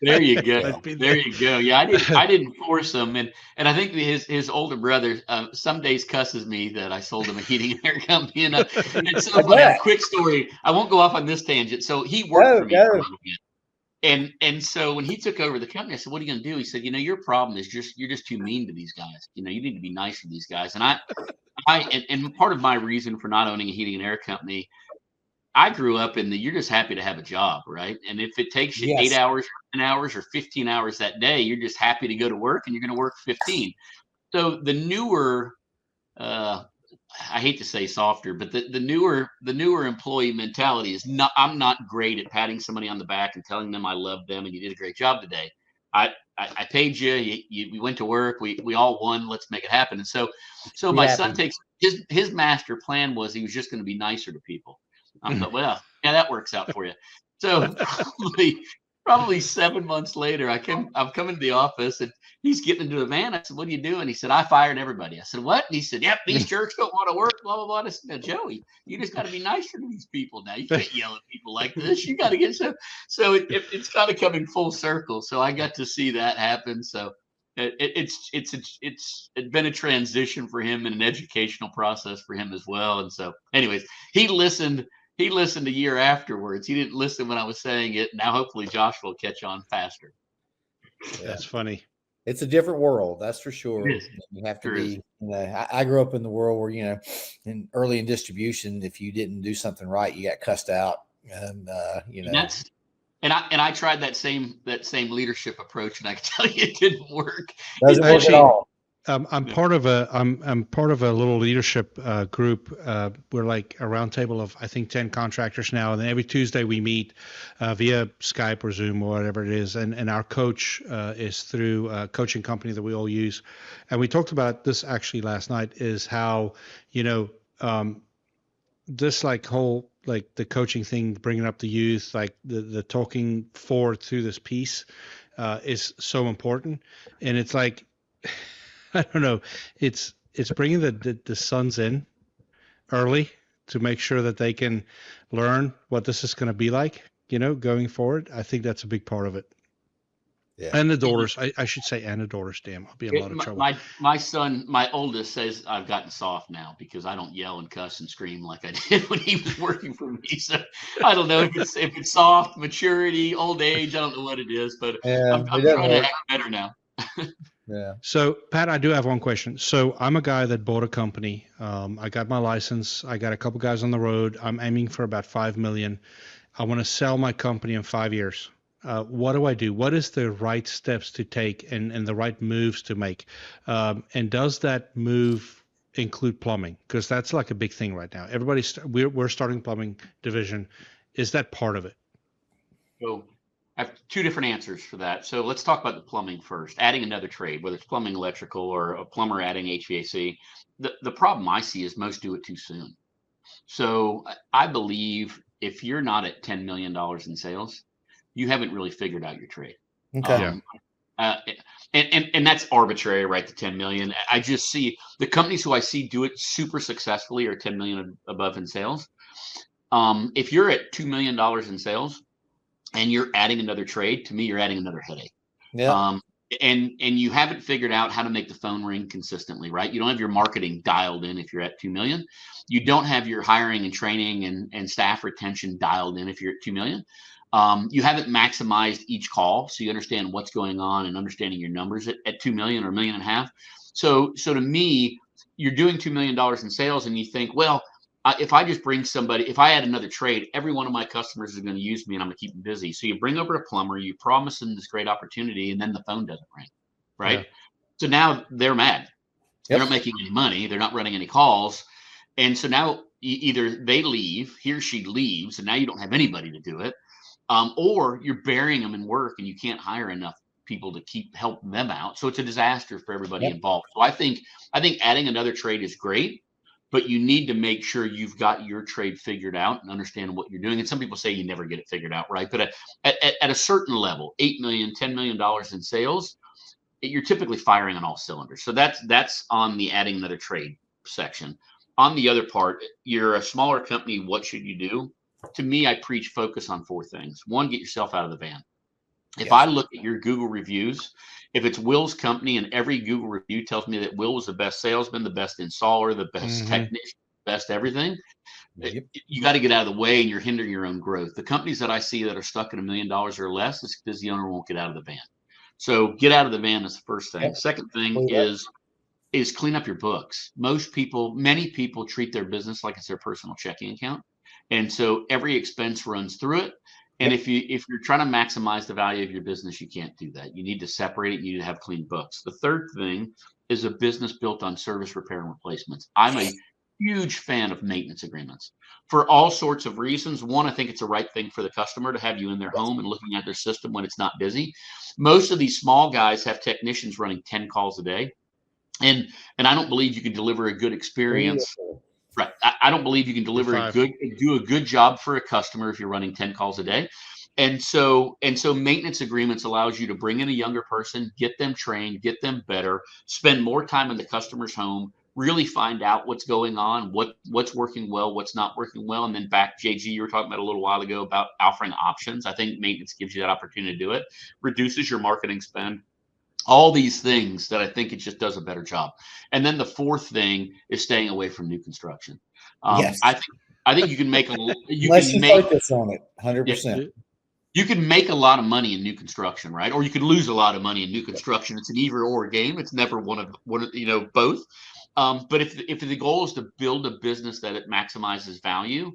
There you go. There you go. Yeah, I didn't force him, and I think his older brother some days cusses me that I sold him a heating and air company. And it's so funny. A quick story. I won't go off on this tangent. So he worked for me for a little bit, and so when he took over the company, I said, "What are you going to do?" He said, "Your problem is you're just too mean to these guys. You need to be nice to these guys." And and part of my reason for not owning a heating and air company, I grew up in you're just happy to have a job, right? And if it takes you 8 hours, 10 hours, or 15 hours that day, you're just happy to go to work, and you're going to work 15. So the newer, I hate to say softer, but the newer employee mentality is not. I'm not great at patting somebody on the back and telling them I love them and you did a great job today. I paid you. We went to work. We all won. Let's make it happen. And so my son takes his master plan was he was just going to be nicer to people. I thought, well, yeah, that works out for you. So probably 7 months later, I'm coming to the office, and he's getting into the van. I said, "What are you doing?" He said, "I fired everybody." I said, "What?" And he said, "Yep, these jerks don't want to work, blah, blah, blah." I said, "Now, Joey, you just got to be nicer to these people now. You can't yell at people like this. You got to get so it's kind of coming full circle. So I got to see that happen. So it's been a transition for him and an educational process for him as well. And so anyways, he listened a year afterwards. He didn't listen when I was saying it. Now, hopefully Josh will catch on faster. Yeah. That's funny. It's a different world, that's for sure. It is. You have to be, I grew up in the world where, early in distribution, if you didn't do something right, you got cussed out. And, And I tried that same leadership approach, and I can tell you it didn't work. Doesn't work at all. I'm part of a little leadership group. We're like a round table of I think 10 contractors now, and then every Tuesday we meet via Skype or Zoom or whatever it is. And our coach is through a coaching company that we all use, and we talked about this actually last night. Is how this whole the coaching thing, bringing up the youth, like the talking forward through this piece is so important, and it's like. I don't know. It's bringing the sons in early to make sure that they can learn what this is going to be like, going forward. I think that's a big part of it. Yeah. And the daughters, I should say, and the daughters. Damn, I'll be in a lot of trouble. My son, my oldest, says I've gotten soft now because I don't yell and cuss and scream like I did when he was working for me. So I don't know if it's soft, maturity, old age. I don't know what it is, but I'm trying to act better now. Yeah. So, Pat, I do have one question. So I'm a guy that bought a company. I got my license. I got a couple guys on the road. I'm aiming for about 5 million. I want to sell my company in 5 years. What do I do? What is the right steps to take and the right moves to make? And does that move include plumbing? Because that's like a big thing right now. We're starting plumbing division. Is that part of it? So I have 2 different answers for that. So let's talk about the plumbing first. Adding another trade, whether it's plumbing, electrical, or a plumber adding HVAC. The problem I see is most do it too soon. So I believe if you're not at $10 million in sales, you haven't really figured out your trade. Okay. And that's arbitrary, right? The 10 million. I just see the companies who I see do it super successfully are 10 million above in sales. If you're at $2 million in sales, and you're adding another trade, to me, you're adding another headache. Yeah. and you haven't figured out how to make the phone ring consistently, right? You don't have your marketing dialed in if you're at 2 million. You don't have your hiring and training and staff retention dialed in if you're at 2 million. You haven't maximized each call, so you understand what's going on and understanding your numbers at 2 million or $1.5 million. So to me, you're doing $2 million in sales and you think, well, if I just bring somebody, if I add another trade, every one of my customers is going to use me and I'm going to keep them busy. So you bring over a plumber, you promise them this great opportunity, and then the phone doesn't ring, right? Yeah. So now they're mad. Yep. They're not making any money. They're not running any calls. And so now either they leave, he or she leaves, and now you don't have anybody to do it. Or you're burying them in work and you can't hire enough people to keep helping them out. So it's a disaster for everybody involved. So I think adding another trade is great, but you need to make sure you've got your trade figured out and understand what you're doing. And some people say you never get it figured out, right? But at a certain level, $8 million, $10 million in sales, you're typically firing on all cylinders. So that's on the adding another trade section. On the other part, you're a smaller company. What should you do? To me, I preach focus on 4 things. 1, get yourself out of the van. If I look at your Google reviews, if it's Will's company and every Google review tells me that Will was the best salesman, the best installer, the best technician, best everything, you got to get out of the way and you're hindering your own growth. The companies that I see that are stuck at $1 million or less is because the owner won't get out of the van. So get out of the van is the first thing. Second thing is clean up your books. Many people treat their business like it's their personal checking account. And so every expense runs through it. And if you're trying to maximize the value of your business, you can't do that. You need to separate it. You need to have clean books. The third thing is a business built on service, repair, and replacements. I'm a huge fan of maintenance agreements for all sorts of reasons. 1, I think it's the right thing for the customer to have you in their home and looking at their system when it's not busy. Most of these small guys have technicians running 10 calls a day. And I don't believe you can deliver a good experience. Right. I don't believe you can do a good job for a customer if you're running 10 calls a day. And so maintenance agreements allows you to bring in a younger person, get them trained, get them better, spend more time in the customer's home, really find out what's going on, what's working well, what's not working well. And then back, JG, you were talking about a little while ago about offering options. I think maintenance gives you that opportunity to do it, reduces your marketing spend. All these things that I think it just does a better job. And then the fourth thing is staying away from new construction. I think you can make focus on it 100%. You can make a lot of money in new construction, right? Or you could lose a lot of money in new construction. It's an either or game. It's never one of both. But if the goal is to build a business that it maximizes value,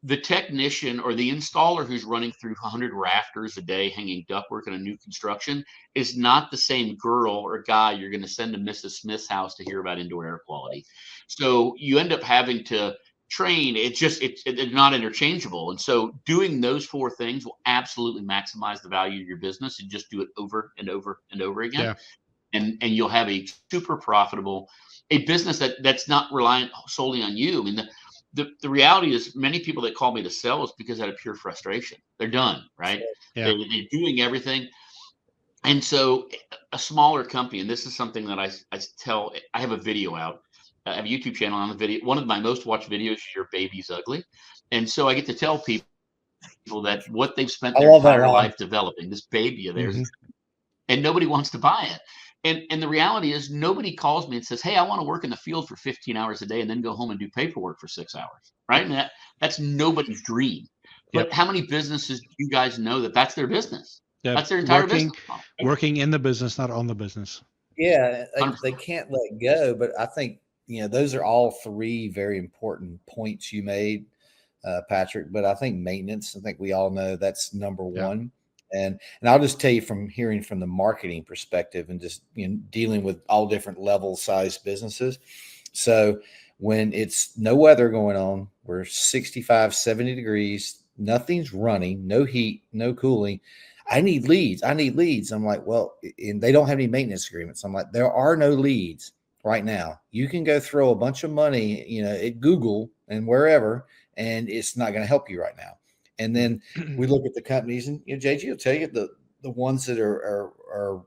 the technician or the installer who's running through 100 rafters a day hanging ductwork in a new construction is not the same girl or guy you're going to send to Mrs. Smith's house to hear about indoor air quality. So you end up having to train. It's not interchangeable. And so doing those 4 things will absolutely maximize the value of your business, and just do it over and over and over again. Yeah. And you'll have a super profitable, a business that's not reliant solely on you. I mean, the reality is many people that call me to sell is because out of pure frustration. They're done, right? Yeah. They're doing everything. And so a smaller company, and this is something that I have a video out. I have a YouTube channel on the video. One of my most watched videos is Your Baby's Ugly. And so I get to tell people that what they've spent their entire life developing, this baby of theirs, and nobody wants to buy it. And the reality is nobody calls me and says, hey, I want to work in the field for 15 hours a day and then go home and do paperwork for 6 hours, right? And that's nobody's dream. But how many businesses do you guys know that that's their business? Yep. That's their entire business. Working in the business, not on the business. Yeah, they can't let go. But I think, those are all 3 very important points you made, Patrick. But I think maintenance, I think we all know that's number 1. And I'll just tell you from hearing from the marketing perspective and just dealing with all different level size businesses. So when it's no weather going on, we're 65, 70 degrees, nothing's running, no heat, no cooling. I need leads. I'm like, well, and they don't have any maintenance agreements. I'm like, there are no leads right now. You can go throw a bunch of money, at Google and wherever, and it's not going to help you right now. And then we look at the companies, and JG will tell you the ones that are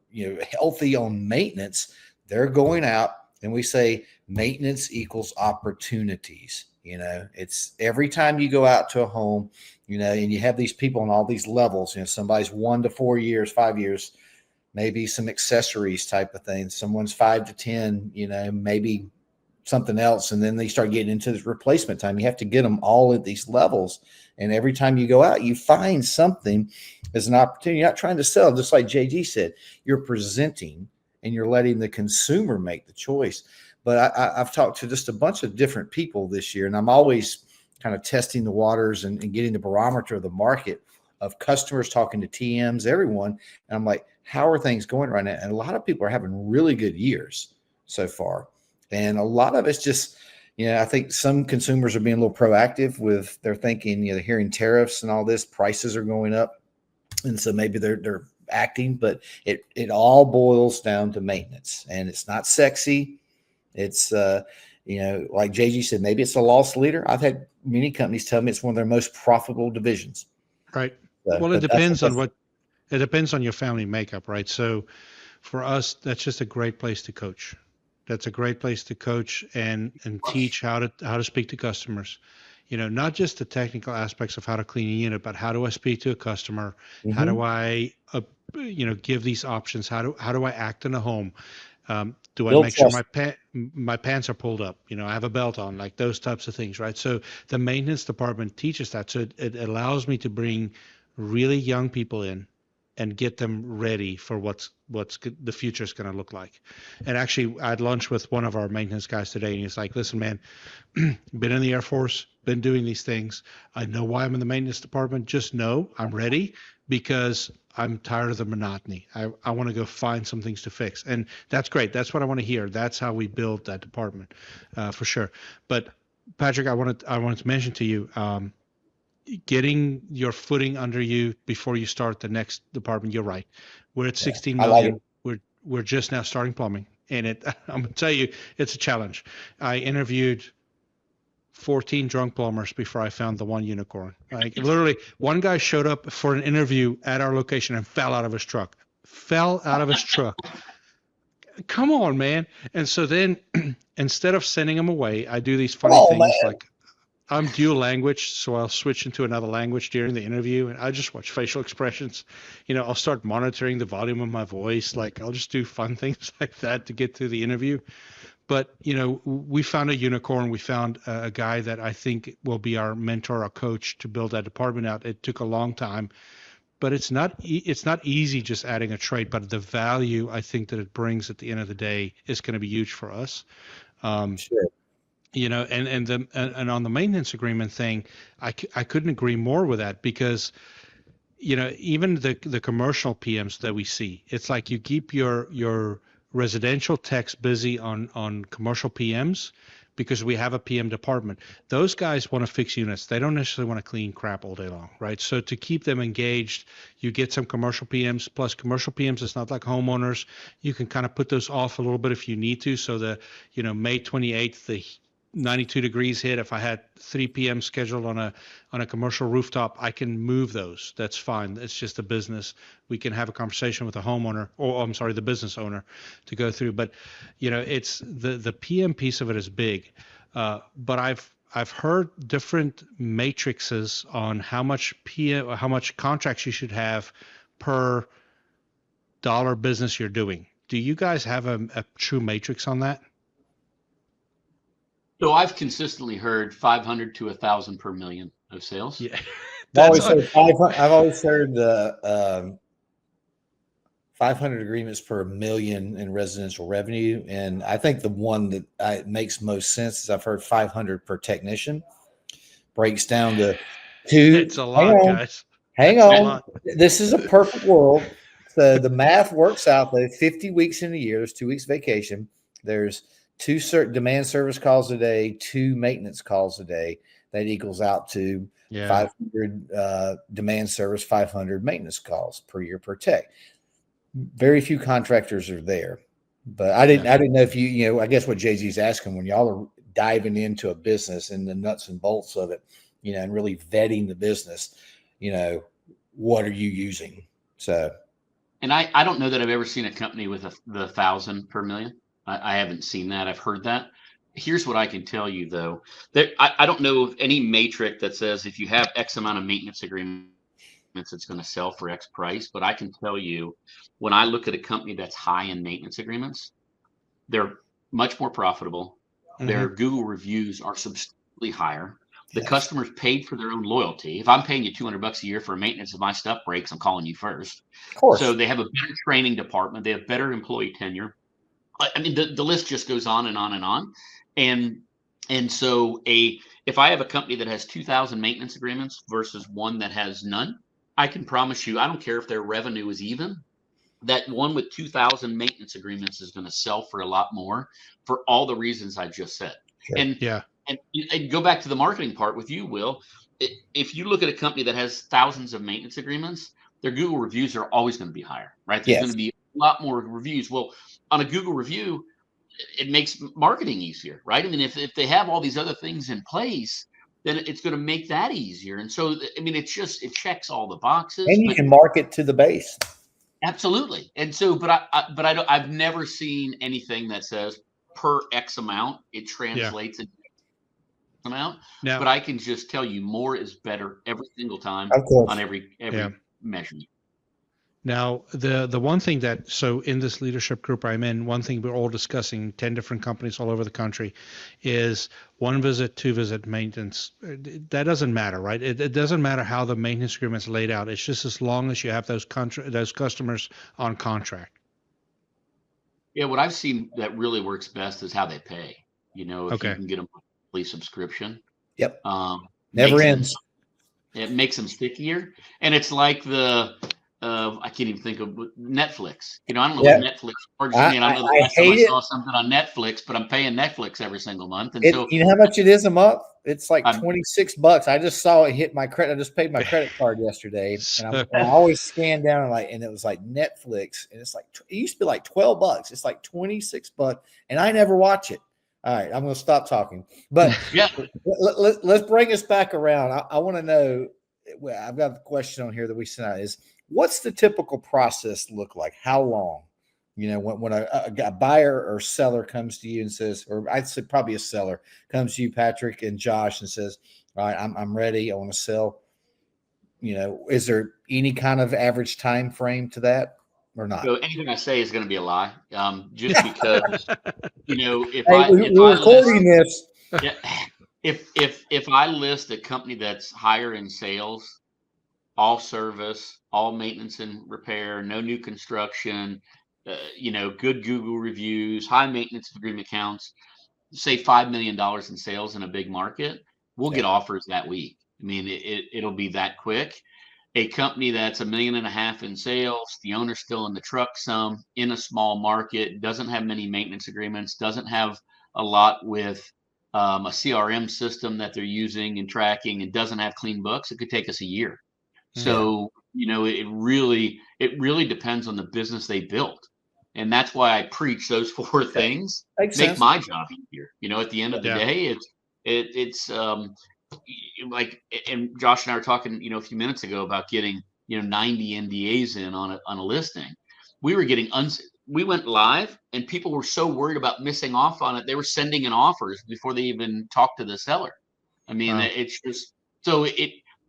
healthy on maintenance, they're going out, and we say maintenance equals opportunities. It's every time you go out to a home, and you have these people on all these levels. Somebody's 1 to 4 years, 5 years. maybe some accessories type of thing. Someone's 5 to 10, maybe something else. And then they start getting into this replacement time. You have to get them all at these levels. And every time you go out, you find something as an opportunity. You're not trying to sell, just like JG said, you're presenting and you're letting the consumer make the choice. But I've talked to just a bunch of different people this year, and I'm always kind of testing the waters and getting the barometer of the market of customers, talking to TMs, everyone. And I'm like, how are things going right now? And a lot of people are having really good years so far. And a lot of it's just, I think some consumers are being a little proactive with their thinking, they're hearing tariffs and all this, prices are going up. And so maybe they're acting, but it all boils down to maintenance. And it's not sexy. It's, like JG said, maybe it's a loss leader. I've had many companies tell me it's one of their most profitable divisions. Right. Well, it depends on your family makeup, right? So for us, that's just a great place to coach. That's a great place to coach and teach how to speak to customers. Not just the technical aspects of how to clean a unit, but how do I speak to a customer? Mm-hmm. How do I, give these options? How do I act in a home? Do I make sure my pants are pulled up? I have a belt on, like those types of things, right? So the maintenance department teaches that. So it allows me to bring really young people in and get them ready for what's the future is going to look like. And actually, I had lunch with one of our maintenance guys today, and he's like, "Listen, man, been in the Air Force, been doing these things. I know why I'm in the maintenance department. Just know I'm ready because I'm tired of the monotony. I want to go find some things to fix." And that's great. That's what I want to hear. That's how we build that department, for sure. But Patrick, I wanted to mention to you, getting your footing under you before you start the next department. You're right. We're at 16 million. We're just now starting plumbing, and I'm gonna tell you, it's a challenge. I interviewed 14 drunk plumbers before I found the one unicorn. Like literally, one guy showed up for an interview at our location and fell out of his truck. Come on, man. And so then instead of sending him away, I do these funny things, man. Like I'm dual language, so I'll switch into another language during the interview, and I just watch facial expressions. I'll start monitoring the volume of my voice. Like I'll just do fun things like that to get through the interview. But, we found a unicorn. We found a guy that I think will be our mentor, our coach to build that department out. It took a long time, but it's not easy just adding a trade, but the value I think that it brings at the end of the day is going to be huge for us. Sure. And on the maintenance agreement thing, I couldn't agree more with that because, even the commercial PMs that we see, it's like you keep your residential techs busy on commercial PMs because we have a PM department. Those guys want to fix units. They don't necessarily want to clean crap all day long, right? So to keep them engaged, you get some commercial PMs. Plus commercial PMs, it's not like homeowners. You can kind of put those off a little bit if you need to. So the, May 28th, the 92 degrees hit. If I had 3 p.m. scheduled on a commercial rooftop, I can move those. That's fine. It's just a business. We can have a conversation with the homeowner, or I'm sorry, the business owner, to go through. But it's the PM piece of it is big. But I've heard different matrices on how much contracts you should have per dollar business you're doing. Do you guys have a true matrix on that? So I've consistently heard 500 to 1,000 per million of sales. Yeah, I've always heard the 500 agreements per million in residential revenue, and I think the one that makes most sense is I've heard 500 per technician. Breaks down to 2. It's a lot, guys. Hang on. This is a perfect world. So the math works out that 50 weeks in a year, there's 2 weeks vacation. There's 2 demand service calls a day, 2 maintenance calls a day. That equals out to 500 demand service, 500 maintenance calls per year per tech. Very few contractors are there, but I didn't know if I guess what Jay-Z's asking, when y'all are diving into a business and the nuts and bolts of it, and really vetting the business, what are you using? So, and I don't know that I've ever seen a company with the 1,000 per million. I haven't seen that. I've heard that. Here's what I can tell you, though. I don't know of any matrix that says if you have X amount of maintenance agreements it's going to sell for X price. But I can tell you, when I look at a company that's high in maintenance agreements, they're much more profitable. Their Google reviews are substantially higher. The customers paid for their own loyalty. If I'm paying you $200 a year for maintenance, if my stuff breaks, I'm calling you first. Of course. So they have a better training department. They have better employee tenure. I mean, the list just goes on and on and on. And so if I have a company that has 2,000 maintenance agreements versus one that has none, I can promise you, I don't care if their revenue is even, that one with 2,000 maintenance agreements is going to sell for a lot more for all the reasons I just said. Sure. And go back to the marketing part with you, Will. If you look at a company that has thousands of maintenance agreements, their Google reviews are always going to be higher, right? There's going to be a lot more reviews. Well, on a Google review, it makes marketing easier, right? I mean, if they have all these other things in place, then it's going to make that easier. And so, I mean, it checks all the boxes. And you can market to the base. Absolutely. And so, I've never seen anything that says per X amount, it translates into X amount. Now, but I can just tell you more is better every single time on every measurement. Now, the one thing so in this leadership group I'm in, one thing we're all discussing, 10 different companies all over the country, is 1 visit, 2 visit maintenance. That doesn't matter, right? It doesn't matter how the maintenance agreement's laid out. It's just as long as you have those customers on contract. Yeah, what I've seen that really works best is how they pay. You know, if you can get a monthly subscription. Yep. Never ends. It makes them stickier. And it's like I can't even think of Netflix. You know, I don't know what Netflix charges me. And I know the last time I saw something on Netflix, but I'm paying Netflix every single month. And so you know how much it is a month? It's like $26. I just saw it hit my credit. I just paid my credit card yesterday, and I always scan down and it was like Netflix, and it's like it used to be like $12. It's like $26, and I never watch it. All right, I'm going to stop talking. But let's bring us back around. I want to know. I've got a question on here that we sent out. Is what's the typical process look like? How long? You know, when a buyer or seller comes to you and says, or I'd say probably a seller comes to you, Patrick and Josh, and says, all right, I'm ready. I want to sell. You know, is there any kind of average time frame to that or not? So anything I say is going to be a lie. Just because, you know, we're recording this. Yeah, if I list a company that's higher in sales, all service, all maintenance and repair, no new construction, you know, good Google reviews, high maintenance agreement counts, say $5 million in sales in a big market, we'll get offers that week. I mean, it'll be that quick. A company that's $1.5 million in sales, the owner's still in the truck some, in a small market, doesn't have many maintenance agreements, doesn't have a lot with a CRM system that they're using and tracking, and doesn't have clean books, it could take us a year. So, you know, it really depends on the business they built. And that's why I preach those 4 things. Make my job easier. You know, at the end of the day, it's like, and Josh and I were talking, you know, a few minutes ago about getting, you know, 90 NDAs in on a listing. We were getting we went live, and people were so worried about missing off on it, they were sending in offers before they even talked to the seller. I mean, it's just so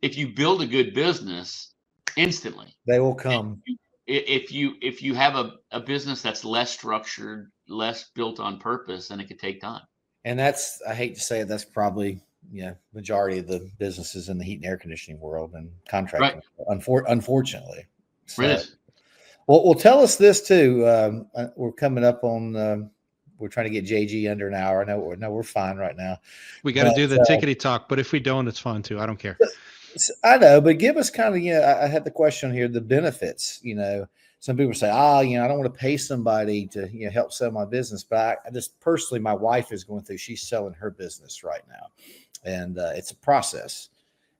if you build a good business, instantly they will come. If you have a business that's less structured, less built on purpose, then it could take time. And that's, I hate to say it, that's probably majority of the businesses in the heat and air conditioning world and contracting. Right. Unfortunately. So, it is. Well, tell us this too. We're coming up on. We're trying to get JG under an hour. No, we're fine right now. We got to do the tickety talk, but if we don't, it's fine too. I don't care. I know, but give us kind of, I had the question here, the benefits. You know, some people say, I don't want to pay somebody to, help sell my business. But I just personally, my wife is going through, she's selling her business right now. And it's a process.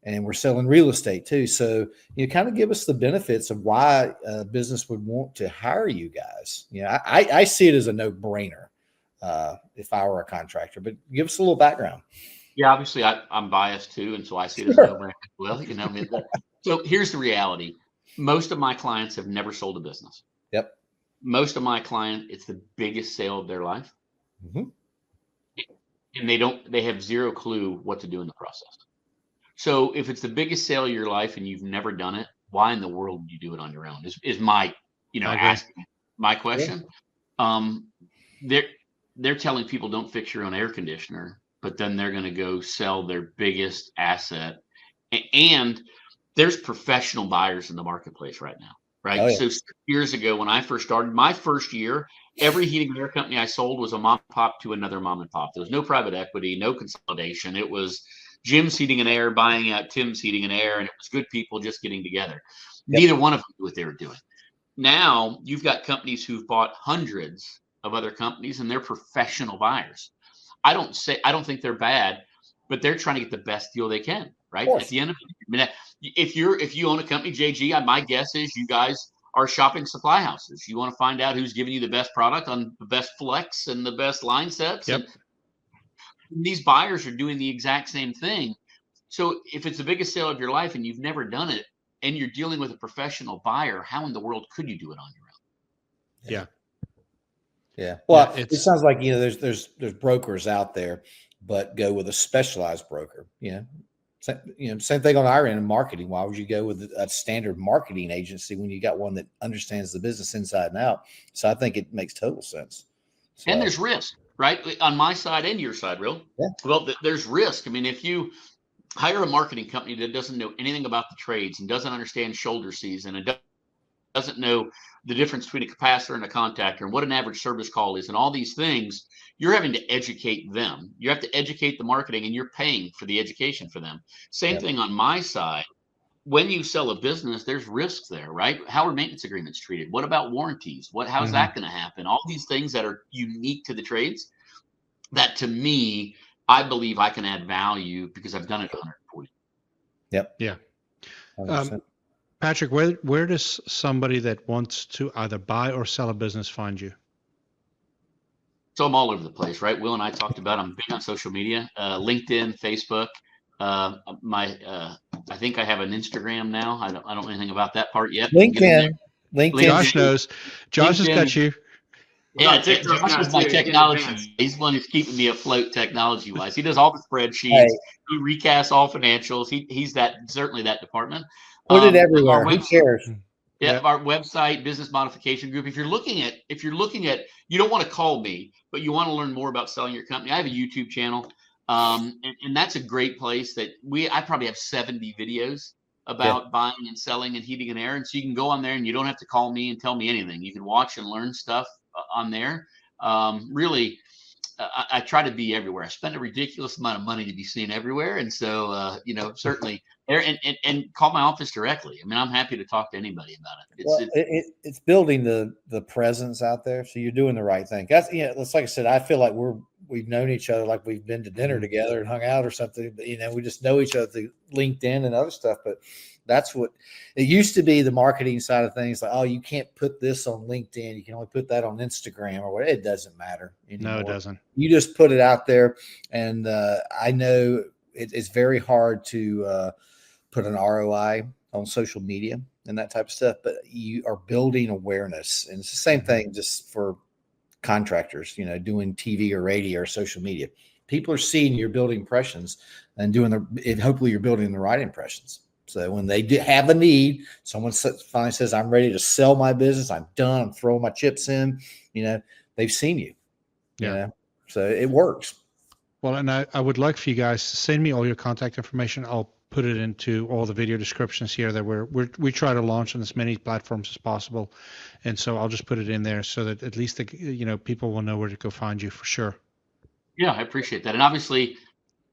And we're selling real estate too. So, kind of give us the benefits of why a business would want to hire you guys. I see it as a no-brainer if I were a contractor, but give us a little background. Yeah, obviously I'm biased too, and so I see it as a no-brainer as well. So here's the reality. Most of my clients have never sold a business. Yep. Most of my clients, it's the biggest sale of their life. Mm-hmm. And they have zero clue what to do in the process. So if it's the biggest sale of your life and you've never done it, why in the world would you do it on your own? Is my, asking my question. They're telling people don't fix your own air conditioner, but then they're going to go sell their biggest asset. And there's professional buyers in the marketplace right now, right? Oh, yeah. So 6 years ago, when I first started, my first year, every heating and air company I sold was a mom and pop to another mom and pop. There was no private equity, no consolidation. It was Jim's Heating and Air buying out Tim's Heating and Air, and it was good people just getting together. Yep. Neither one of them knew what they were doing. Now you've got companies who've bought hundreds of other companies, and they're professional buyers. I don't think they're bad, but they're trying to get the best deal they can, right? At the end of it, if you own a company, JG, my guess is you guys are shopping supply houses. You want to find out who's giving you the best product on the best flex and the best line sets. Yep. And these buyers are doing the exact same thing. So if it's the biggest sale of your life and you've never done it, and you're dealing with a professional buyer, how in the world could you do it on your own? Yeah. Yeah. Well, Yeah, it sounds like, there's brokers out there, but go with a specialized broker. Same thing on our end in marketing. Why would you go with a standard marketing agency when you got one that understands the business inside and out? So I think it makes total sense. So, and there's risk, right? On my side and your side, Will. Yeah. Well, there's risk. I mean, if you hire a marketing company that doesn't know anything about the trades and doesn't understand shoulder season and doesn't know the difference between a capacitor and a contactor and what an average service call is and all these things, you're having to educate them. You have to educate the marketing, and you're paying for the education for them. Same thing on my side. When you sell a business, there's risks there, right? How are maintenance agreements treated? What about warranties? How's that going to happen? All these things that are unique to the trades that, to me, I believe I can add value because I've done it 140. Yep. Yeah. Patrick, where does somebody that wants to either buy or sell a business find you? So I'm all over the place, right? Will and I talked about, I'm big on social media, LinkedIn, Facebook. I think I have an Instagram now. I don't know anything about that part yet. LinkedIn. Josh knows. Josh has got you. Yeah, Josh is my technology. He's the one who's keeping me afloat technology-wise. He does all the spreadsheets. He recasts all financials. He's certainly that department. Put it everywhere. Who cares? Yeah, our website, Business Modification Group. If you're looking at, you don't want to call me, but you want to learn more about selling your company, I have a YouTube channel, and that's a great place that I probably have 70 videos about buying and selling and heating and air, and so you can go on there and you don't have to call me and tell me anything. You can watch and learn stuff on there. Really, I try to be everywhere. I spend a ridiculous amount of money to be seen everywhere, and so certainly there. And call my office directly. I mean, I'm happy to talk to anybody about it. It's building the presence out there, so you're doing the right thing. That's it's like I said. I feel like we've known each other, like we've been to dinner together and hung out or something. But we just know each other through LinkedIn and other stuff. But that's what it used to be, the marketing side of things. Like, oh, you can't put this on LinkedIn. You can only put that on Instagram or whatever. It doesn't matter anymore. No, it doesn't. You just put it out there. And I know it's very hard to put an ROI on social media and that type of stuff, but you are building awareness. And it's the same thing just for contractors, doing TV or radio or social media. People are seeing you're building impressions and hopefully you're building the right impressions. So when they have a need, someone finally says, I'm ready to sell my business. I'm done. I'm throwing my chips in, they've seen you, so it works. Well, and I would like for you guys to send me all your contact information. I'll put it into all the video descriptions here that we try to launch on as many platforms as possible. And so I'll just put it in there so that at least people will know where to go find you for sure. Yeah, I appreciate that. And obviously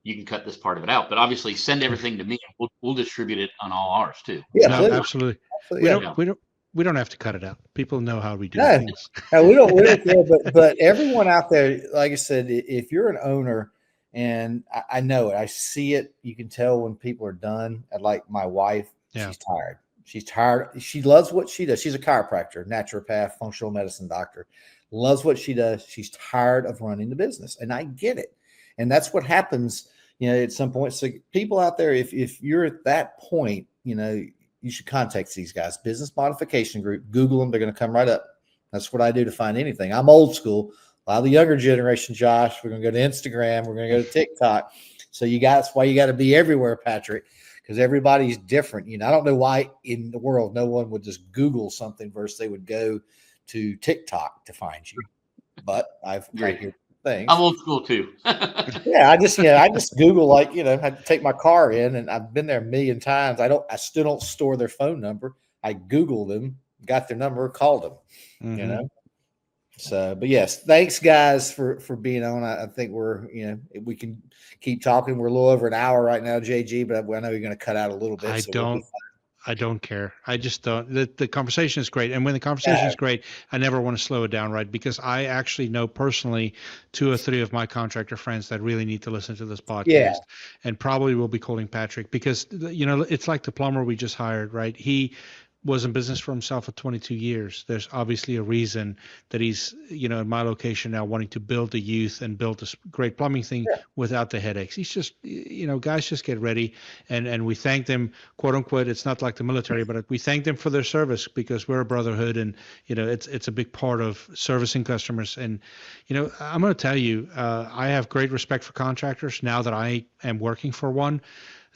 you can cut this part of it out, but obviously send everything to me. We'll distribute it on all ours too. Yeah, no, absolutely. We don't have to cut it out. People know how we do things. No, we don't care, but everyone out there, like I said, if you're an owner, and I know it, I see it. You can tell when people are done. Like my wife, she's tired. She's tired. She loves what she does. She's a chiropractor, naturopath, functional medicine doctor. Loves what she does. She's tired of running the business, and I get it. And that's what happens, at some point. So people out there, if you're at that point, you should contact these guys. Business Modification Group. Google them. They're going to come right up. That's what I do to find anything. I'm old school. A lot of the younger generation, Josh, we're going to go to Instagram. We're going to go to TikTok. So that's why you got to be everywhere, Patrick, because everybody's different. I don't know why in the world no one would just Google something versus they would go to TikTok to find you. But I've heard things. I'm old school too. Yeah, I just Google, like, I take my car in, and I've been there a million times. I still don't store their phone number. I Googled them, got their number, called them. Mm-hmm. So, but yes, thanks guys for being on. I think we can keep talking. We're a little over an hour right now, JG, but I know you're going to cut out a little bit. I don't care. I just don't. The conversation is great. And when the conversation is great, I never want to slow it down, right? Because I actually know personally 2 or 3 of my contractor friends that really need to listen to this podcast, and probably will be calling Patrick because, it's like the plumber we just hired, right? He was in business for himself for 22 years. There's obviously a reason that he's, in my location now, wanting to build the youth and build this great plumbing thing without the headaches. He's just, guys just get ready. And we thank them, quote unquote. It's not like the military, but we thank them for their service because we're a brotherhood, and, it's a big part of servicing customers. And, I'm going to tell you, I have great respect for contractors now that I am working for one.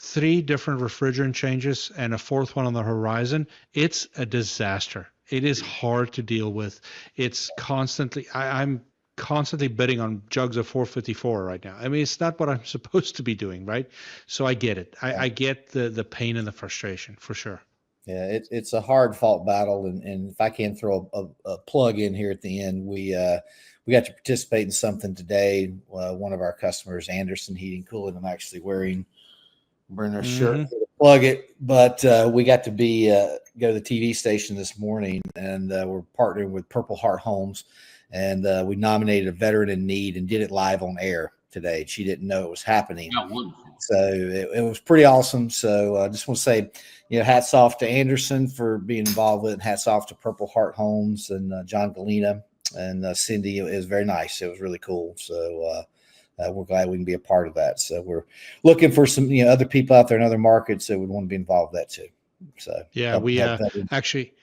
3 different refrigerant changes and a 4th one on the horizon. It's a disaster. It is hard to deal with. It's constantly, I'm constantly bidding on jugs of 454 right now. I mean, it's not what I'm supposed to be doing, right? So I get it. I get the pain and the frustration for sure. Yeah, it's a hard fought battle. And if I can throw a plug in here at the end, we got to participate in something today. One of our customers, Anderson Heating Cooling, I'm actually wearing their shirt to plug it, but we got to go to the TV station this morning, and we're partnering with Purple Heart Homes, and we nominated a veteran in need and did it live on air today. She didn't know it was happening, so it was pretty awesome. So I just want to say, hats off to Anderson for being involved with it, and hats off to Purple Heart Homes and John Galena and Cindy. It was very nice. It was really cool. So we're glad we can be a part of that. So we're looking for some, other people out there in other markets that would want to be involved with that too. So yeah, we actually,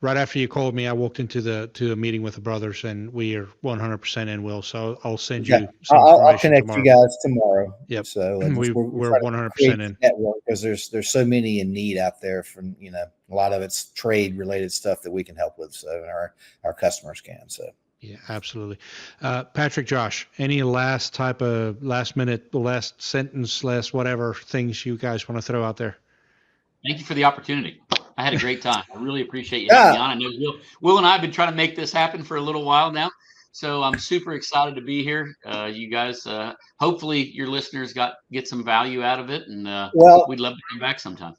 right after you called me, I walked into a meeting with the brothers, and we are 100% in, Will. So I'll send you some I'll connect tomorrow. You guys tomorrow. Yep. So we're 100% in. Network, because there's so many in need out there from, a lot of it's trade related stuff that we can help with. So our customers can. So. Yeah, absolutely. Patrick, Josh, any last minute, last sentence, last whatever things you guys want to throw out there? Thank you for the opportunity. I had a great time. I really appreciate you having me on. I know Will and I have been trying to make this happen for a little while now, so I'm super excited to be here. You guys, hopefully your listeners get some value out of it, and we'd love to come back sometime.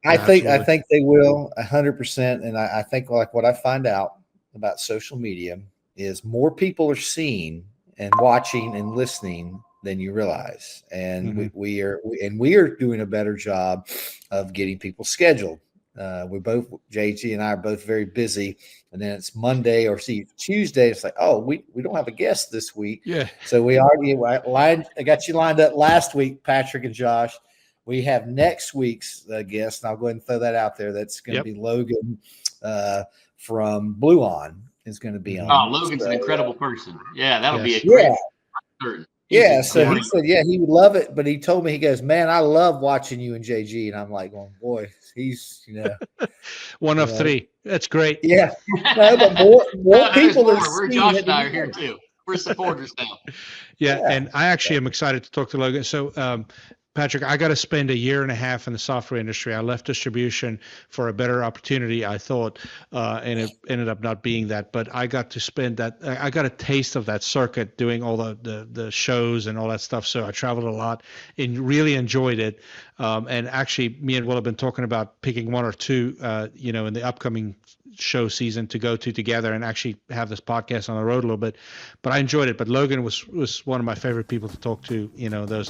I think they will 100%, and I think, like, what I find out about social media is more people are seeing and watching and listening than you realize. And we are doing a better job of getting people scheduled. We're both, JG and I are both very busy, and then it's Monday or Tuesday. It's like, oh, we don't have a guest this week. Yeah. So I got you lined up last week, Patrick and Josh. We have next week's guest, and I'll go ahead and throw that out there. That's going to be Logan from Blue On. Is going to be on. Oh, Logan's an incredible person. Yeah, that'll be a great. Yeah, so he said, he would love it, but he told me, he goes, man, I love watching you and JG, and I'm like, well, boy, he's one of 3. That's great. Yeah, no, but more people are. We're Josh and I are here too. We're supporters now. Yeah, and I actually am excited to talk to Logan. So, Patrick, I got to spend 1.5 years in the software industry. I left distribution for a better opportunity, I thought, and it ended up not being that. But I got to spend that. I got a taste of that circuit, doing all the shows and all that stuff. So I traveled a lot and really enjoyed it. And actually, me and Will have been talking about picking 1 or 2, in the upcoming show season to go to together and actually have this podcast on the road a little bit. But I enjoyed it. But Logan was one of my favorite people to talk to.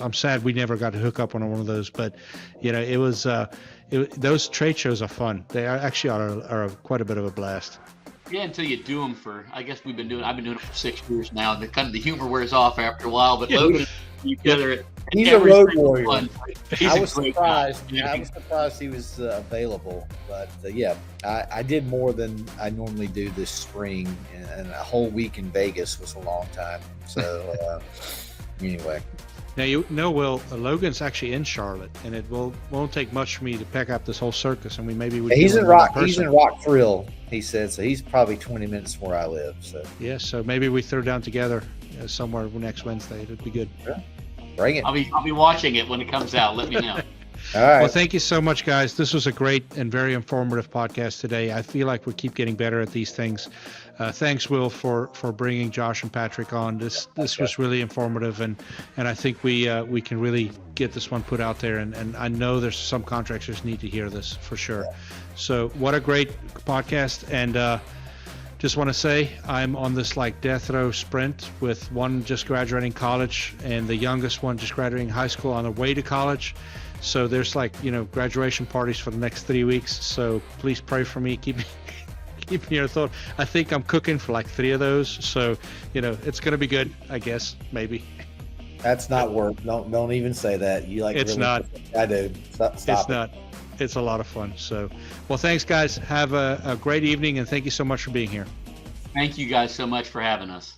I'm sad we never got to hook up on one of those, but it was those trade shows are fun. They actually are quite a bit of a blast. Yeah, until you do them for, I guess I've been doing it for 6 years now. The humor wears off after a while, but Logan together. He's a road warrior. I was surprised. I was surprised he was available, but I did more than I normally do this spring, and a whole week in Vegas was a long time. So anyway. Now, you know, Will, Logan's actually in Charlotte, and it won't take much for me to pack up this whole circus, and He's in Rockville, he said, so he's probably 20 minutes from where I live. So yeah, so maybe we throw down together somewhere next Wednesday. It'd be good. Yeah. Bring it. I'll be watching it when it comes out. Let me know. All right. Well, thank you so much, guys. This was a great and very informative podcast today. I feel like we keep getting better at these things. Thanks, Will, for bringing Josh and Patrick on. This was really informative, and I think we can really get this one put out there. And I know there's some contractors need to hear this for sure. Yeah. So what a great podcast. And just want to say I'm on this like death row sprint with one just graduating college and the youngest one just graduating high school on the way to college. So there's like, graduation parties for the next 3 weeks. So please pray for me. Keep me in your thought. I think I'm cooking for like 3 of those. So, it's going to be good, I guess, maybe. That's not work. Don't even say that. You like it's really not. I do. Stop it's it. not. It's a lot of fun. So, well, thanks, guys. Have a great evening, and thank you so much for being here. Thank you guys so much for having us.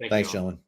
Thanks, gentlemen.